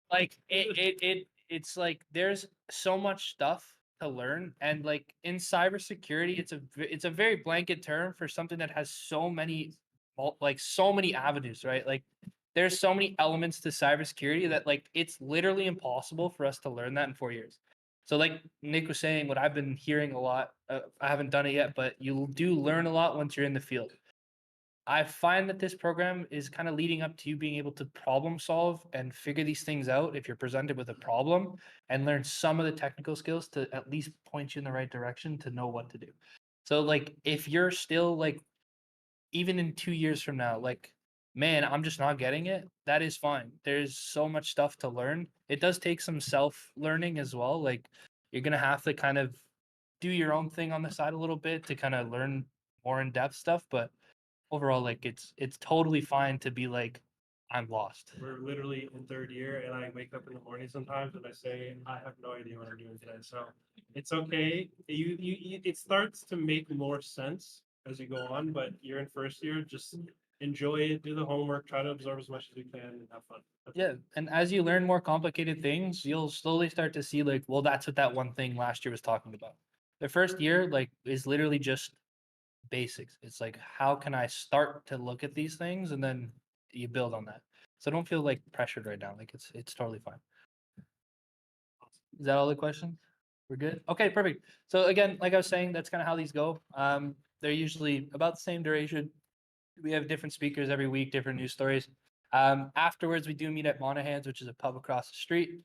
Like it's like there's so much stuff to learn, and like in cybersecurity, it's a very blanket term for something that has so many avenues, right? Like there's so many elements to cybersecurity that like it's literally impossible for us to learn that in 4 years. So like Nick was saying, what I've been hearing a lot, I haven't done it yet, but you do learn a lot once you're in the field. I find that this program is kind of leading up to you being able to problem solve and figure these things out if you're presented with a problem, and learn some of the technical skills to at least point you in the right direction to know what to do. So like if you're still like, even in 2 years from now, like, man, I'm just not getting it, that is fine. There's so much stuff to learn. It does take some self-learning as well. Like you're going to have to kind of do your own thing on the side a little bit to kind of learn more in-depth stuff, but overall, like it's totally fine to be like, I'm lost. We're literally in third year, and I wake up in the morning sometimes and I say, I have no idea what I'm doing today. So it's okay. It starts to make more sense as you go on, but you're in first year, just enjoy it, do the homework, try to absorb as much as you can, and have fun. Yeah, and as you learn more complicated things, you'll slowly start to see like, well, that's what that one thing last year was talking about. The first year, like, is literally just basics. It's like, how can I start to look at these things, and then you build on that. So don't feel like pressured right now. Like it's totally fine. Is that all the questions? We're good. Okay, perfect. So again, like I was saying, that's kind of how these go. They're usually about the same duration. We have different speakers every week, different news stories. Afterwards, we do meet at Monahan's, which is a pub across the street.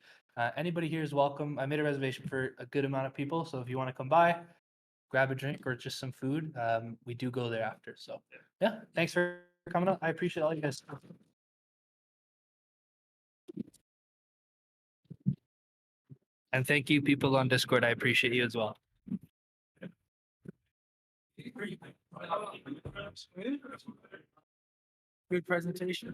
Anybody here is welcome. I made a reservation for a good amount of people, so if you want to come by, grab a drink or just some food, we do go there after. So yeah, thanks for coming up. I appreciate all you guys. And thank you, people on Discord. I appreciate you as well. Good presentation.